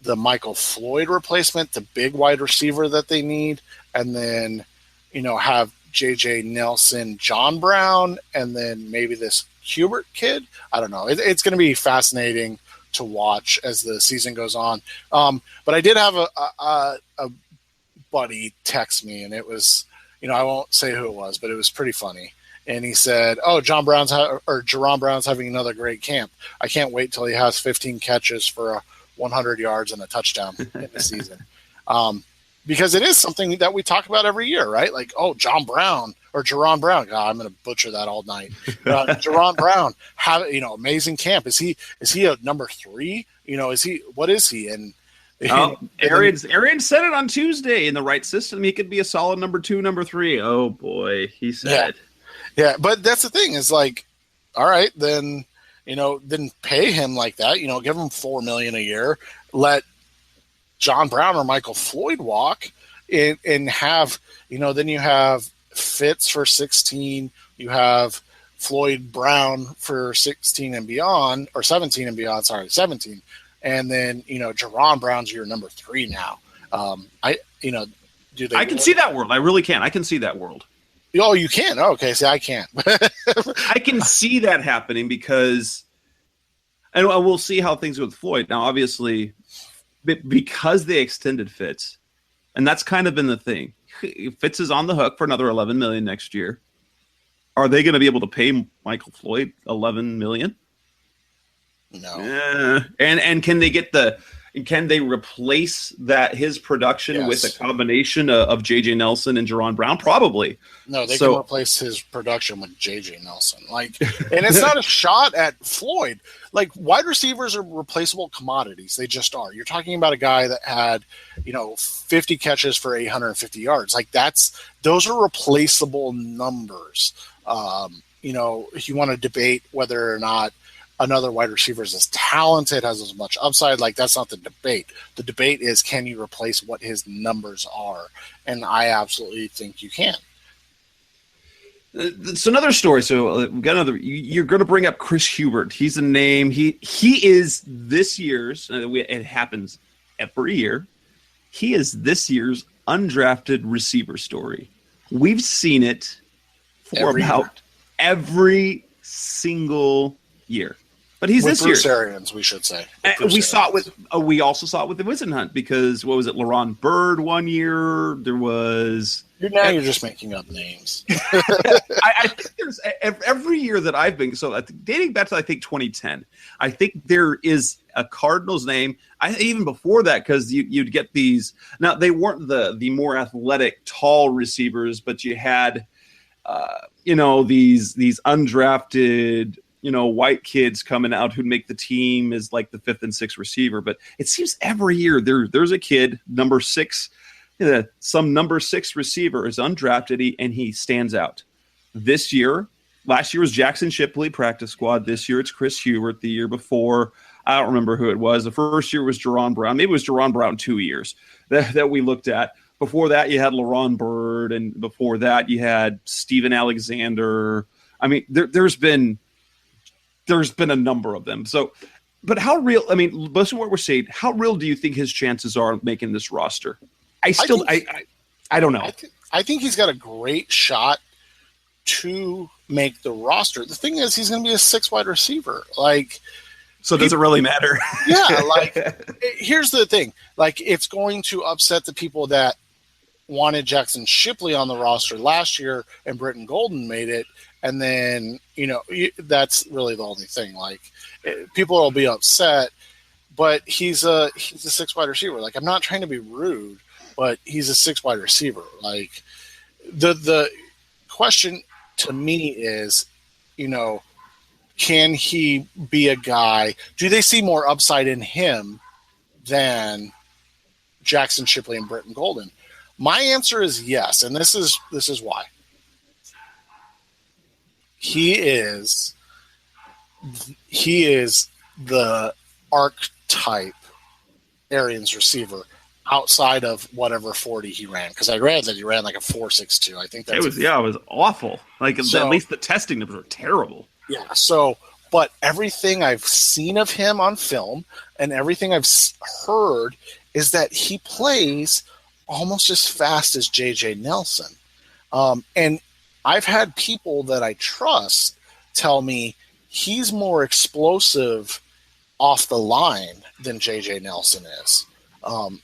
Speaker 3: the Michael Floyd replacement, the big wide receiver that they need, and then, have J.J. Nelson, John Brown, and then maybe this Hubert kid? I don't know. It's going to be fascinating to watch as the season goes on. But I did have a buddy text me, and it was, I won't say who it was, but it was pretty funny. And he said, "Oh, Jaron Brown's having another great camp. I can't wait till he has 15 catches for 100 yards and a touchdown in the season." Because it is something that we talk about every year, right? Like, oh, John Brown or Jaron Brown. God, I'm going to butcher that all night. Jaron Brown, amazing camp. Is he a number 3? What is he? And
Speaker 2: Arian said it on Tuesday. In the right system, he could be a solid number 2, number 3. Oh boy, he said.
Speaker 3: Yeah, but that's the thing is like, all right, then. Then pay him like that. Give him $4 million a year. Let John Brown or Michael Floyd walk, and have Then you have Fitz for 16. You have Floyd Brown for 16 and beyond, or 17 and beyond. Sorry, 17. And then Jaron Brown's your number 3 now. I can
Speaker 2: see that world. I really can. I can see that world.
Speaker 3: Oh, you can? Oh, okay. See, I can't.
Speaker 2: I can see that happening because, and we'll see how things go with Floyd. Now, obviously, because they extended Fitz, and that's kind of been the thing. Fitz is on the hook for another $11 million next year. Are they going to be able to pay Michael Floyd $11 million?
Speaker 3: No.
Speaker 2: And can they get Can they replace his production with a combination of J.J. Nelson and Jaron Brown? Probably.
Speaker 3: No, they can replace his production with J.J. Nelson. And it's not a shot at Floyd. Like, wide receivers are replaceable commodities. They just are. You're talking about a guy that had, 50 catches for 850 yards. Like, those are replaceable numbers. If you want to debate whether or not another wide receiver is as talented, has as much upside, like, that's not the debate. The debate is, can you replace what his numbers are? And I absolutely think you can.
Speaker 2: It's another story. So we got another. You're going to bring up Chris Hubert. He's a name. He is this year's. It happens every year. He is this year's undrafted receiver story. We've seen it for every single year. But he's
Speaker 3: with
Speaker 2: this
Speaker 3: Bruce
Speaker 2: year.
Speaker 3: Arians, we should say.
Speaker 2: We also saw it with the Wizen Hunt because what was it? LaRon Bird one year. There was.
Speaker 3: You're just making up names.
Speaker 2: I think there's every year that I've been dating back to I think 2010. I think there is a Cardinals name. Even before that, because you'd get these. Now they weren't the more athletic, tall receivers, but you had, these undrafted. White kids coming out who'd make the team as like the 5th and 6th receiver. But it seems every year there's a kid, number 6, some number 6 receiver is undrafted and he stands out. Last year was Jackson Shipley, practice squad. This year it's Chris Hubert. The year before, I don't remember who it was. The first year was Jerron Brown. Maybe it was Jerron Brown 2 years that we looked at. Before that, you had LaRon Bird, and before that, you had Steven Alexander. I mean, there's been a number of them. So, but how real? I mean, based on what we're saying, how real do you think his chances are of making this roster? I don't know.
Speaker 3: I think he's got a great shot to make the roster. The thing is, he's going to be a 6 wide receiver.
Speaker 2: So does it really matter?
Speaker 3: Yeah. Here's the thing. It's going to upset the people that wanted Jackson Shipley on the roster last year and Britton Golden made it. And then, that's really the only thing. People will be upset, but he's a 6 wide receiver. I'm not trying to be rude, but he's a 6 wide receiver. The question to me is, can he be a guy? Do they see more upside in him than Jackson Shipley and Britton Golden? My answer is yes, and this is why. He is the archetype Arians receiver outside of whatever 40 he ran, because I read that he ran a 4.62. I think
Speaker 2: it was awful. At least the testing numbers were terrible.
Speaker 3: Yeah. So, but everything I've seen of him on film and everything I've heard is that he plays almost as fast as J.J. Nelson. And I've had people that I trust tell me he's more explosive off the line than J.J. Nelson is. And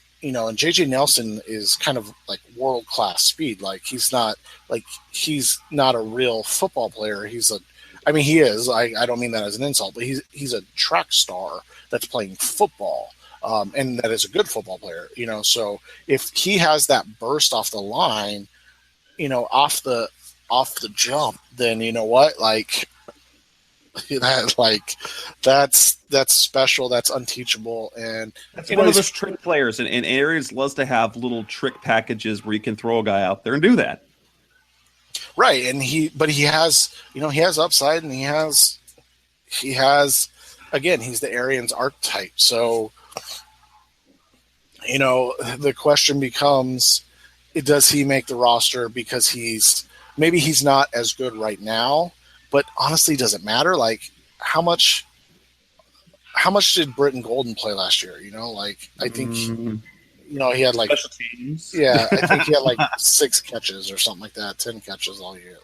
Speaker 3: J.J. Nelson is kind of world-class speed. He's not a real football player. He is. I don't mean that as an insult, but he's a track star that's playing football. And that is a good football player, So if he has that burst off the line, off the jump, then you know what? That's special. That's unteachable, and
Speaker 2: that's one of those trick players. And Arians loves to have little trick packages where you can throw a guy out there and do that.
Speaker 3: Right, and he has upside, and he has again, he's the Arians archetype. So. The question becomes, does he make the roster because maybe he's not as good right now, but honestly, does it matter? How much did Britton Golden play last year? I think, he had
Speaker 2: special teams.
Speaker 3: Yeah, I think he had 6 catches or something like that, 10 catches all year.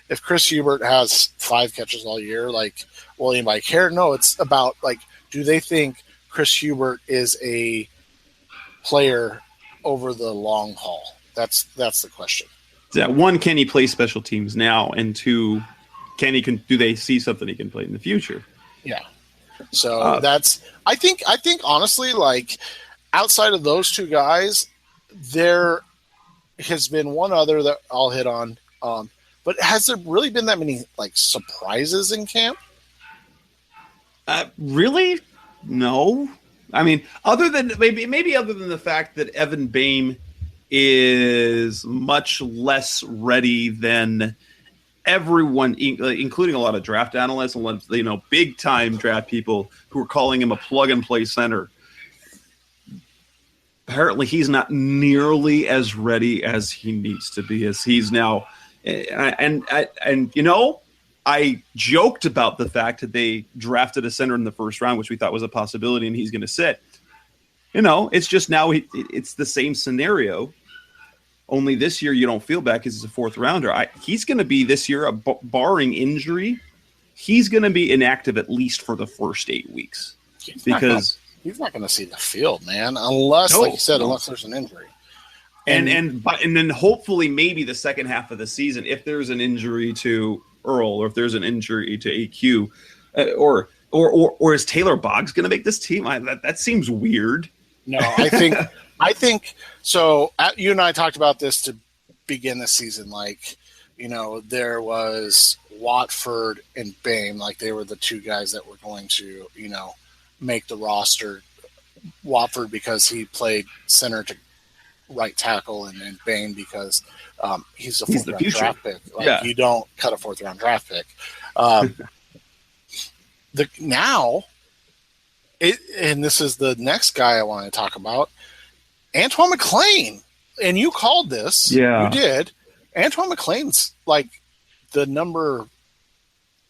Speaker 3: If Chris Hubert has 5 catches all year, will anybody care? No, it's about do they think Chris Hubert is a player over the long haul? That's the question.
Speaker 2: Yeah, 1, can he play special teams now? And 2, do they see something he can play in the future?
Speaker 3: Yeah. So I think honestly, outside of those 2 guys, there has been one other that I'll hit on. But has there really been that many surprises in camp?
Speaker 2: Really? No. I mean, other than the fact that Evan Boehm is much less ready than everyone, including a lot of draft analysts, and big time draft people who are calling him a plug and play center. Apparently, he's not nearly as ready as he needs to be, as he's now. I joked about the fact that they drafted a center in the first round, which we thought was a possibility, and he's going to sit. It's just now it's the same scenario. Only this year you don't feel bad because he's a 4th rounder. He's going to be this year, barring injury, he's going to be inactive at least for the first 8 weeks. He's not
Speaker 3: going to see the field, man, unless, like you said, unless there's an injury.
Speaker 2: And then hopefully maybe the second half of the season, if there's an injury to Earl or if there's an injury to AQ, or is Taylor Boggs going to make this team? That seems weird.
Speaker 3: No, I think so. You and I talked about this to begin the season. There was Watford and Boehm, they were the 2 guys that were going to, make the roster. Watford because he played center to right tackle and Bain because he's a fourth round draft pick. You don't cut a fourth round draft pick. And this is the next guy I want to talk about, Antoine McClain. And you called this.
Speaker 2: Yeah.
Speaker 3: You did. Antoine McClain's like the number.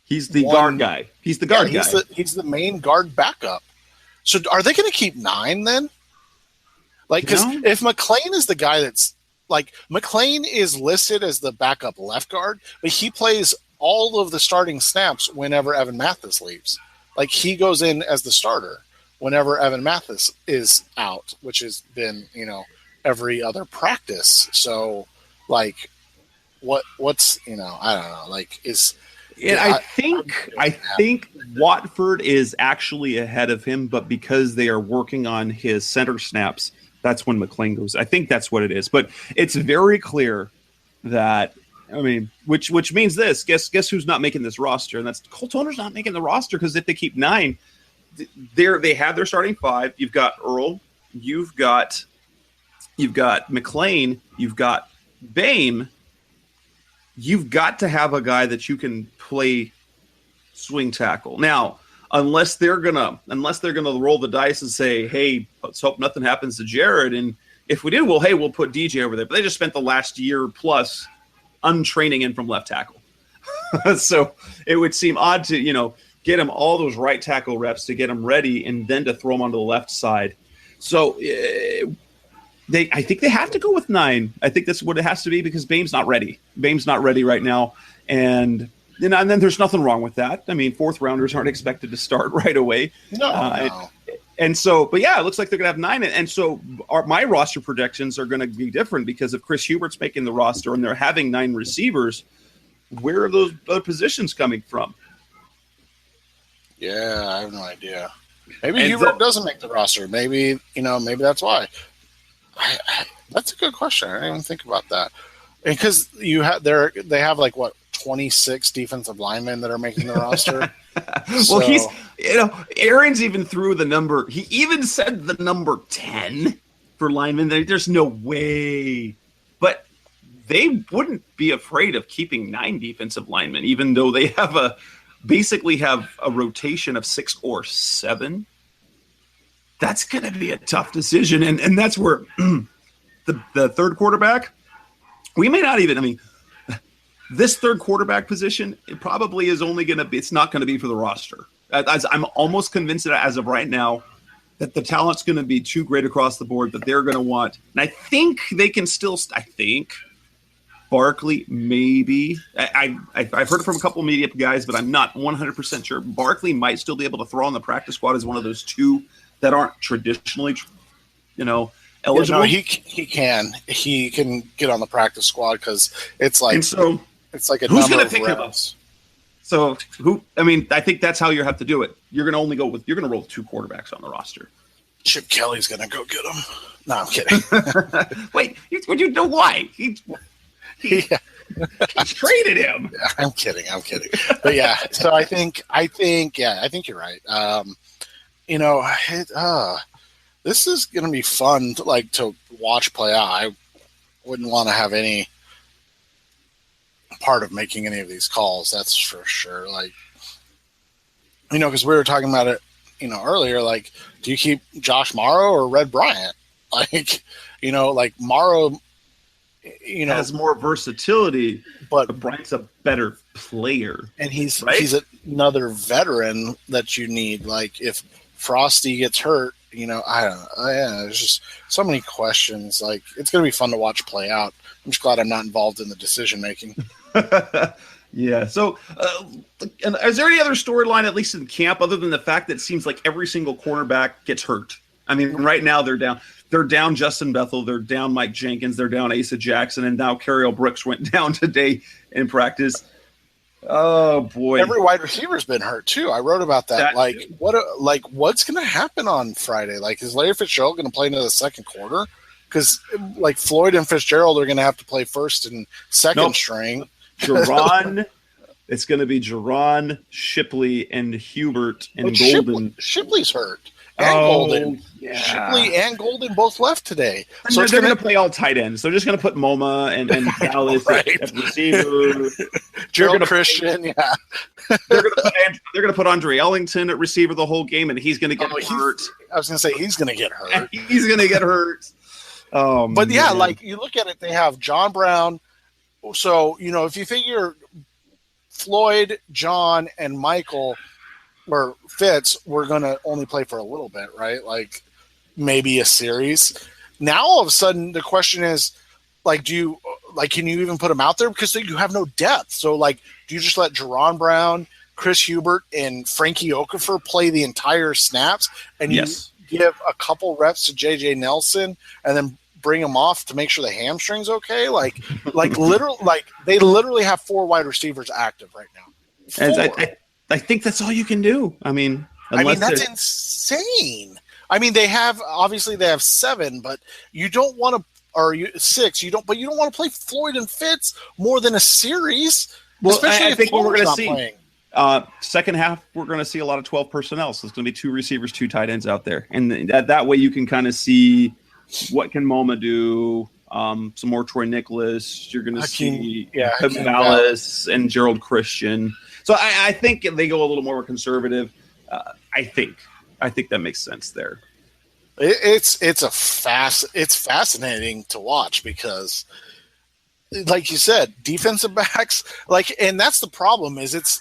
Speaker 2: He's the guard guy. He's the guard guy.
Speaker 3: He's the main guard backup. So are they going to keep 9 then? Like, because if McClain is the guy that's like, McClain is listed as the backup left guard, but he plays all of the starting snaps whenever Evan Mathis leaves. Like, he goes in as the starter whenever Evan Mathis is out, which has been, every other practice. So, like, what's I don't know. Like,
Speaker 2: I think Watford is actually ahead of him, but because they are working on his center snaps, that's when McClain goes. I think that's what it is. But it's very clear that, which means this. Guess who's not making this roster? And that's Cole Toner's not making the roster because if they keep 9, they have their starting 5. You've got Earl, you've got McClain, you've got Bain. You've got to have a guy that you can play swing tackle. Now, unless they're gonna roll the dice and say, "Hey, let's hope nothing happens to Jared." And if we do, we'll put DJ over there. But they just spent the last year plus untraining him from left tackle, so it would seem odd to get him all those right tackle reps to get him ready, and then to throw him onto the left side. So. I think they have to go with 9. I think that's what it has to be because Bame's not ready. Bame's not ready right now. And then there's nothing wrong with that. Fourth rounders aren't expected to start right away.
Speaker 3: No.
Speaker 2: And so, but yeah, it looks like they're going to have 9. And so my roster projections are going to be different because if Chris Hubert's making the roster and they're having 9 receivers, where are those other positions coming from?
Speaker 3: Yeah, I have no idea. Maybe Hubert doesn't make the roster. Maybe that's why. That's a good question. I didn't even think about that. And because they have 26 defensive linemen that are making the roster.
Speaker 2: Well, he's Aaron's even threw the number. He even said the number 10 for linemen. There's no way, but they wouldn't be afraid of keeping 9 defensive linemen, even though they basically have a rotation of 6 or 7. That's going to be a tough decision. And that's where the third quarterback, we may not even, this third quarterback position, it probably is only going to be, it's not going to be for the roster. I'm almost convinced that as of right now, that the talent's going to be too great across the board that they're going to want. And I think they can still, Barkley, maybe. I've heard it from a couple of media guys, but I'm not 100% sure. Barkley might still be able to throw on the practice squad as one of those 2 that aren't traditionally, eligible.
Speaker 3: Yeah, no, he can. He can get on the practice squad because it's like
Speaker 2: it's like
Speaker 3: a
Speaker 2: who's
Speaker 3: number
Speaker 2: going to
Speaker 3: of
Speaker 2: pick
Speaker 3: reps.
Speaker 2: him? So I think that's how you have to do it. You're going to roll 2 quarterbacks on the roster.
Speaker 3: Chip Kelly's going to go get him. No, I'm kidding.
Speaker 2: Wait, you know why? He traded him.
Speaker 3: Yeah, I'm kidding. But yeah, so I think you're right. This is going to be fun to watch play out. I wouldn't want to have any part of making any of these calls. That's for sure. Because we were talking about it, earlier, do you keep Josh Morrow or Red Bryant? Morrow,
Speaker 2: has more versatility,
Speaker 3: but
Speaker 2: Bryant's a better player.
Speaker 3: And he's another veteran that you need. If Frosty gets hurt, I don't know. There's just so many questions. It's going to be fun to watch play out. I'm just glad I'm not involved in the decision making.
Speaker 2: Yeah. So, is there any other storyline, at least in camp, other than the fact that it seems like every single cornerback gets hurt? Right now they're down. They're down Justin Bethel. They're down Mike Jenkins. They're down Asa Jackson, and now Carriel Brooks went down today in practice. Oh boy!
Speaker 3: Every wide receiver's been hurt too. I wrote about that. What's going to happen on Friday? Is Larry Fitzgerald going to play into the second quarter? Because Floyd and Fitzgerald are going to have to play first and second string.
Speaker 2: Jerron, it's going to be Jerron, Shipley, and Hubert and Golden.
Speaker 3: Shipley's hurt, and Golden.
Speaker 2: Yeah.
Speaker 3: Shipley and Golden both left today.
Speaker 2: So they're going to play all tight ends. They're just going to put MoMA and Dallas at receiver.
Speaker 3: Gerald Christian, yeah.
Speaker 2: They're going to put Andre Ellington at receiver the whole game, and he's going to get hurt.
Speaker 3: I was going to say he's going to get hurt.
Speaker 2: He's going to get hurt.
Speaker 3: But yeah, like you look at it, they have John Brown. So, if you figure Floyd, John, and Michael or Fitz were going to only play for a little bit, right? Like maybe a series. Now all of a sudden the question is, like, can you even put them out there because you have no depth? So like, do you just let Jerron Brown, Chris Hubert, and Frankie Okafor play the entire snaps, and you give a couple reps to JJ Nelson, and then bring them off to make sure the hamstring's okay? Like they literally have 4 wide receivers active right now.
Speaker 2: And I think that's all you can do. I mean,
Speaker 3: that's insane. I mean, they have 7, but you don't want to, or 6. You don't want to play Floyd and Fitz more than a series.
Speaker 2: Well,
Speaker 3: especially
Speaker 2: I think what we're going to see.
Speaker 3: Playing.
Speaker 2: Second half, we're going to see a lot of 12 personnel. So it's going to be 2 receivers, 2 tight ends out there, and that way you can kind of see what can MoMA do. Some more Troy Nicholas. You're going to see Dallas and Gerald Christian. So I think they go a little more conservative. I think that makes sense there.
Speaker 3: It's fascinating to watch because, like you said, defensive backs, and that's the problem is it's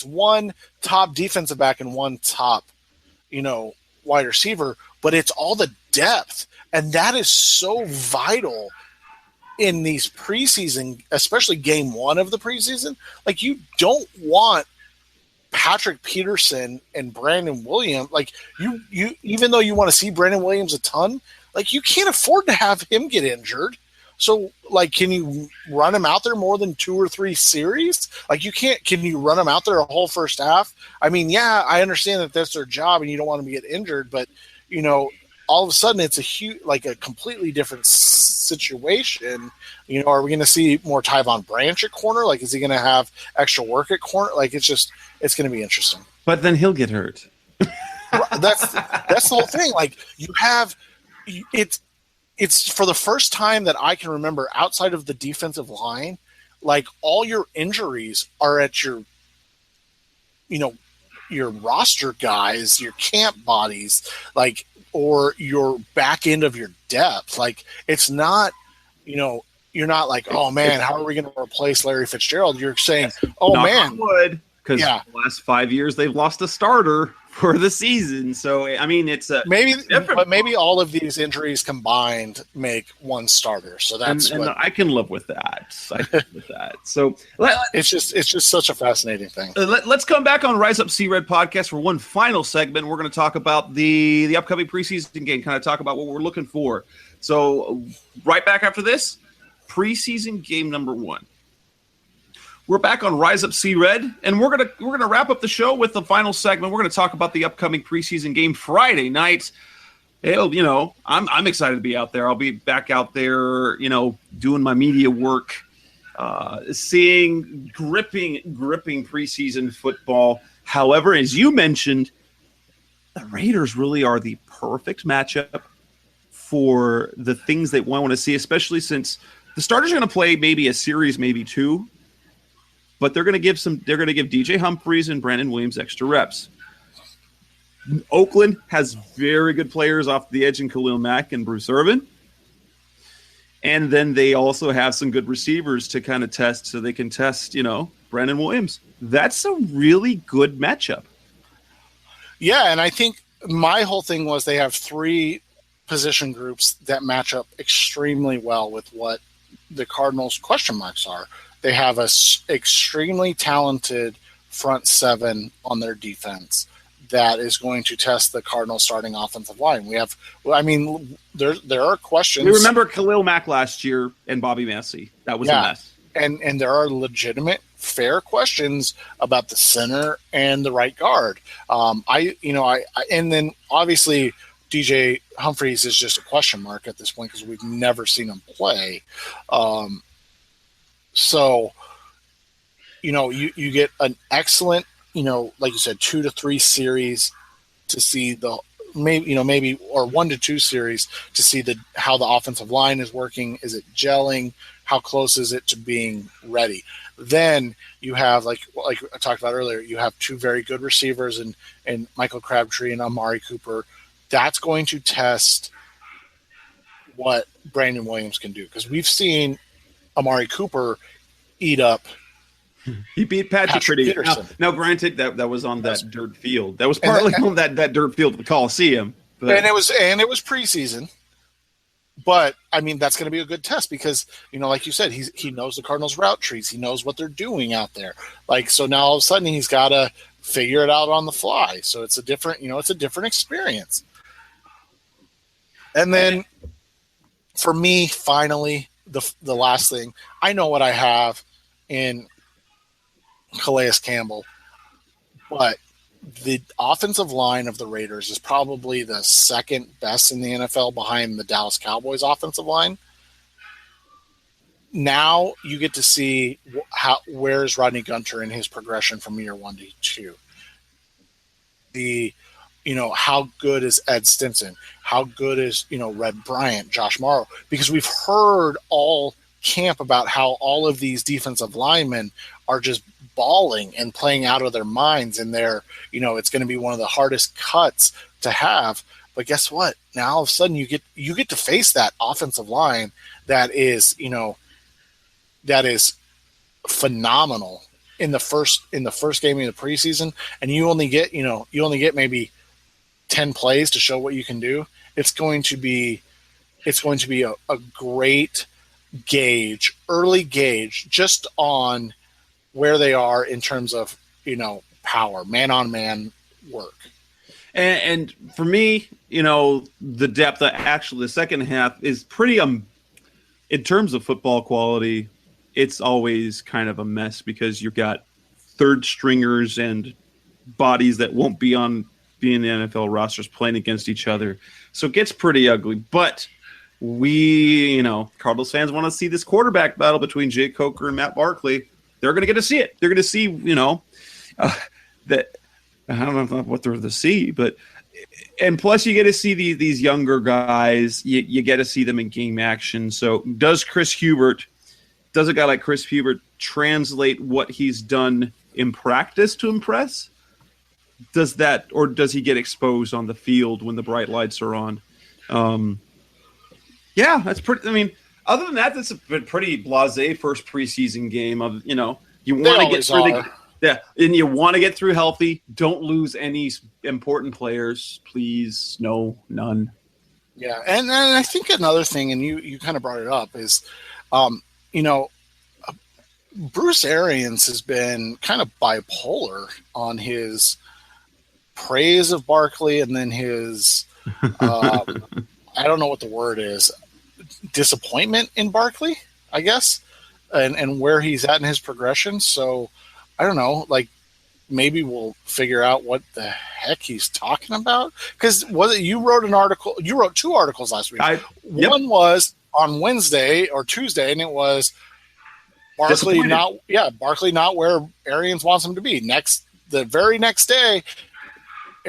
Speaker 3: one top defensive back and one top, wide receiver, but it's all the depth, and that is so vital in these preseason, especially game 1 of the preseason. Like, you don't want Patrick Peterson and Brandon Williams. Like, you even though you want to see Brandon Williams a ton, like, you can't afford to have him get injured. So, like, can you run him out there more than 2 or 3 series? Like, you can't. Can you run him out there a whole first half? I mean, yeah, I understand that that's their job and you don't want them to get injured, but all of a sudden it's a completely different situation. Are we going to see more Tyvon Branch at corner? Like, is he going to have extra work at corner? Like, it's going to be interesting.
Speaker 2: But then he'll get hurt.
Speaker 3: That's the whole thing. Like, it's for the first time that I can remember outside of the defensive line, like, all your injuries are at your roster guys, your camp bodies, like, or your back end of your depth. Like, it's not, you're not like, oh man, how are we going to replace Larry Fitzgerald? You're saying, oh man,
Speaker 2: because the last 5 years they've lost a starter for the season. So I mean, it's maybe all of these injuries combined make one starter. So that's I can live with that. So
Speaker 3: it's just such a fascinating thing.
Speaker 2: Let's come back on Rise Up C-Red podcast for one final segment. We're going to talk about the upcoming preseason game, kind of talk about what we're looking for. So right back after this, preseason game number 1. We're back on Rise Up C-Red, and we're gonna wrap up the show with the final segment. We're gonna talk about the upcoming preseason game Friday night. I'm excited to be out there. I'll be back out there, doing my media work, seeing gripping preseason football. However, as you mentioned, the Raiders really are the perfect matchup for the things that we want to see, especially since the starters are going to play maybe a series, maybe 2. But they're going to give DJ Humphries and Brandon Williams extra reps. Oakland has very good players off the edge in Khalil Mack and Bruce Irvin. And then they also have some good receivers to kind of test, so they can test, Brandon Williams. That's a really good matchup.
Speaker 3: Yeah, and I think my whole thing was they have 3 position groups that match up extremely well with what the Cardinals' question marks are. They have a extremely talented front 7 on their defense that is going to test the Cardinals' starting offensive line. There are questions.
Speaker 2: We remember Khalil Mack last year and Bobby Massey. That was a mess.
Speaker 3: And there are legitimate, fair questions about the center and the right guard. And then obviously DJ Humphries is just a question mark at this point because we've never seen him play. So, you get an excellent, like you said, 2 to 3 series to see maybe or 1 to 2 series to see how the offensive line is working. Is it gelling? How close is it to being ready? Then you have, like I talked about earlier, you have 2 very good receivers and Michael Crabtree and Amari Cooper. That's going to test what Brandon Williams can do, because we've seen Amari Cooper eat up.
Speaker 2: He beat Patrick Peterson. Now, granted, that was on that dirt field. That was partly on that dirt field at the Coliseum. But. And
Speaker 3: it was preseason. But I mean, that's going to be a good test because, like you said, he knows the Cardinals' route trees. He knows what they're doing out there. So now all of a sudden he's got to figure it out on the fly. So it's a different experience. And then for me, finally, the last thing, I know what I have in Calais Campbell, but the offensive line of the Raiders is probably the second best in the NFL behind the Dallas Cowboys offensive line. Now you get to see where's Rodney Gunter in his progression from year 1 to 2. How good is Ed Stinson? How good is, Red Bryant, Josh Morrow? Because we've heard all camp about how all of these defensive linemen are just balling and playing out of their minds, and it's going to be one of the hardest cuts to have. But guess what? Now all of a sudden you get to face that offensive line that is phenomenal in the first game of the preseason, and you only get maybe 10 plays to show what you can do. It's going to be a great early gauge just on where they are in terms of, power, man-on-man work.
Speaker 2: And for me, the depth, the second half is pretty, in terms of football quality, it's always kind of a mess because you've got third stringers and bodies that won't be in the NFL rosters playing against each other. So it gets pretty ugly. But Cardinals fans want to see this quarterback battle between Jake Coker and Matt Barkley. They're going to get to see it. They're going to see, that I don't know what they're to see, but and plus you get to see these younger guys. You get to see them in game action. So does a guy like Chris Hubert translate what he's done in practice to impress? Does he get exposed on the field when the bright lights are on? Yeah, that's pretty. I mean, other than that, that's a pretty blasé first preseason game. You want to get through and you want to get through healthy. Don't lose any important players, please. No, none.
Speaker 3: Yeah, and I think another thing, and you kind of brought it up, is, Bruce Arians has been kind of bipolar on his praise of Barkley and then his, I don't know what the word is, disappointment in Barkley, I guess, and where he's at in his progression. So I don't know, maybe we'll figure out what the heck he's talking about. Because you wrote 2 articles last week. One was on Wednesday or Tuesday, and it was Barkley not where Arians wants him to be. The very next day,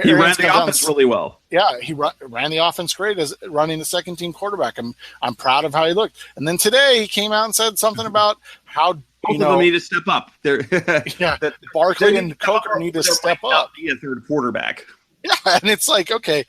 Speaker 2: he ran the offense really well.
Speaker 3: Yeah, he ran the offense great as running the second team quarterback. I'm proud of how he looked. And then today he came out and said something about how
Speaker 2: both of them need to step up.
Speaker 3: Barkley and Coker need to step up.
Speaker 2: Be a third quarterback.
Speaker 3: Yeah, and it's like, okay,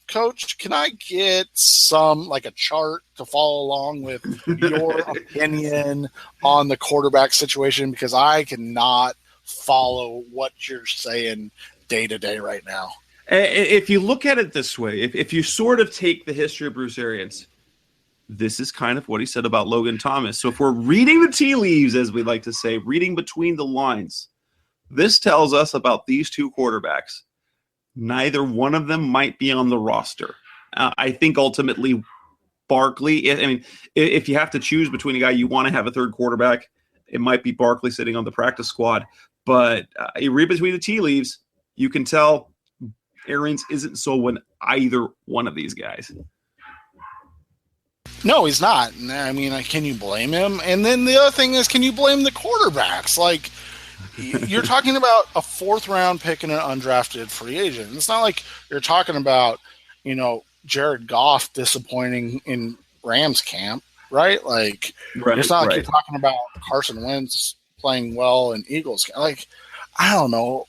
Speaker 3: Coach, can I get a chart to follow along with your opinion on the quarterback situation? Because I cannot follow what you're saying day to day right now.
Speaker 2: If you look at it this way, if you sort of take the history of Bruce Arians, this is kind of what he said about Logan Thomas. So if we're reading the tea leaves, as we like to say, reading between the lines, this tells us about these 2 quarterbacks. Neither one of them might be on the roster. I think ultimately Barkley, I mean, if you have to choose between a guy you want to have a third quarterback, it might be Barkley sitting on the practice squad. But you read between the tea leaves, you can tell Arians isn't sold on either one of these guys.
Speaker 3: No, he's not. I mean, can you blame him? And then the other thing is, can you blame the quarterbacks? you're talking about a 4th-round pick and an undrafted free agent. It's not like you're talking about, Jared Goff disappointing in Rams camp, right? Like, it's not like you're talking about Carson Wentz playing well in Eagles camp. Like, I don't know.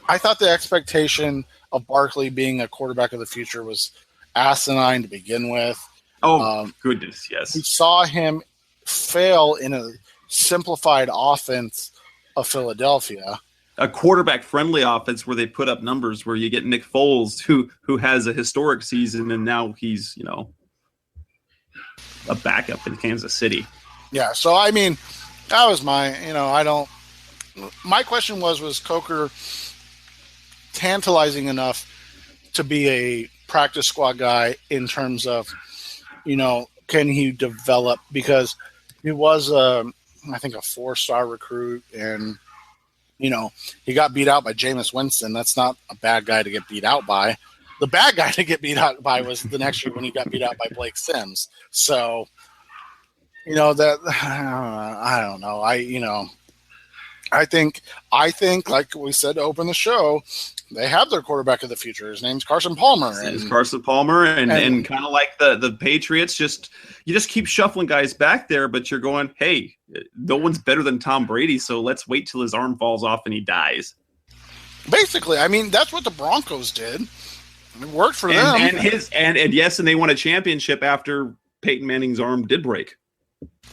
Speaker 3: I thought the expectation of Barkley being a quarterback of the future was asinine to begin with.
Speaker 2: Oh, goodness, yes.
Speaker 3: We saw him fail in a simplified offense of Philadelphia.
Speaker 2: A quarterback-friendly offense where they put up numbers where you get Nick Foles, who has a historic season, and now he's, a backup in Kansas City.
Speaker 3: Yeah, so, I mean, that was my, my question was Coker tantalizing enough to be a practice squad guy in terms of, can he develop? Because he was, I think, a 4-star recruit, and, he got beat out by Jameis Winston. That's not a bad guy to get beat out by. The bad guy to get beat out by was the next year when he got beat out by Blake Sims. So, that I don't know. I think like we said to open the show, they have their quarterback of the future. His name's Carson Palmer.
Speaker 2: And Carson Palmer, and kind of like the Patriots, you just keep shuffling guys back there, but you're going, hey, no one's better than Tom Brady, so let's wait till his arm falls off and he dies.
Speaker 3: Basically, I mean, that's what the Broncos did. It worked for them.
Speaker 2: And yes, and they won a championship after Peyton Manning's arm did break.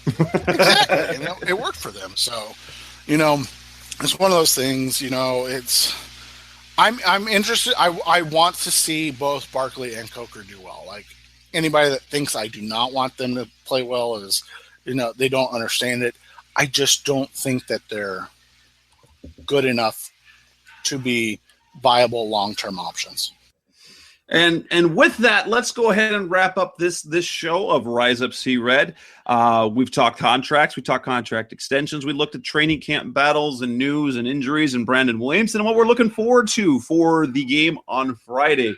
Speaker 3: Exactly. It worked for them. So, it's one of those things, it's I'm interested. I want to see both Barkley and Coker do well. Like, anybody that thinks I do not want them to play well is, they don't understand it. I just don't think that they're good enough to be viable long-term options.
Speaker 2: And with that, let's go ahead and wrap up this show of Rise Up See Red. We've talked contracts, we talked contract extensions, we looked at training camp battles and news and injuries and Brandon Williams and what we're looking forward to for the game on Friday.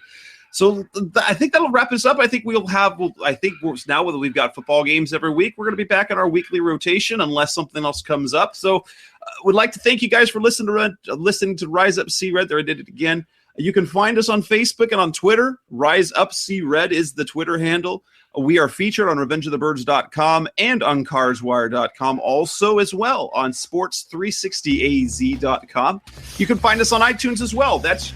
Speaker 2: So I think that'll wrap us up. I think now that we've got football games every week, we're going to be back in our weekly rotation unless something else comes up. So would like to thank you guys for listening to Rise Up See Red. There, I did it again. You can find us on Facebook and on Twitter. Rise Up See Red is the Twitter handle. We are featured on revengeofthebirds.com and on carswire.com, also as well on sports360az.com. You can find us on iTunes as well. That's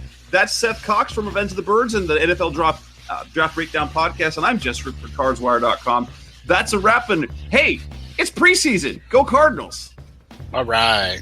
Speaker 2: Seth Cox from Revenge of the Birds and the NFL Draft Breakdown Podcast, and I'm Jess for carswire.com. That's a wrap, and hey, it's preseason. Go Cardinals.
Speaker 3: All right.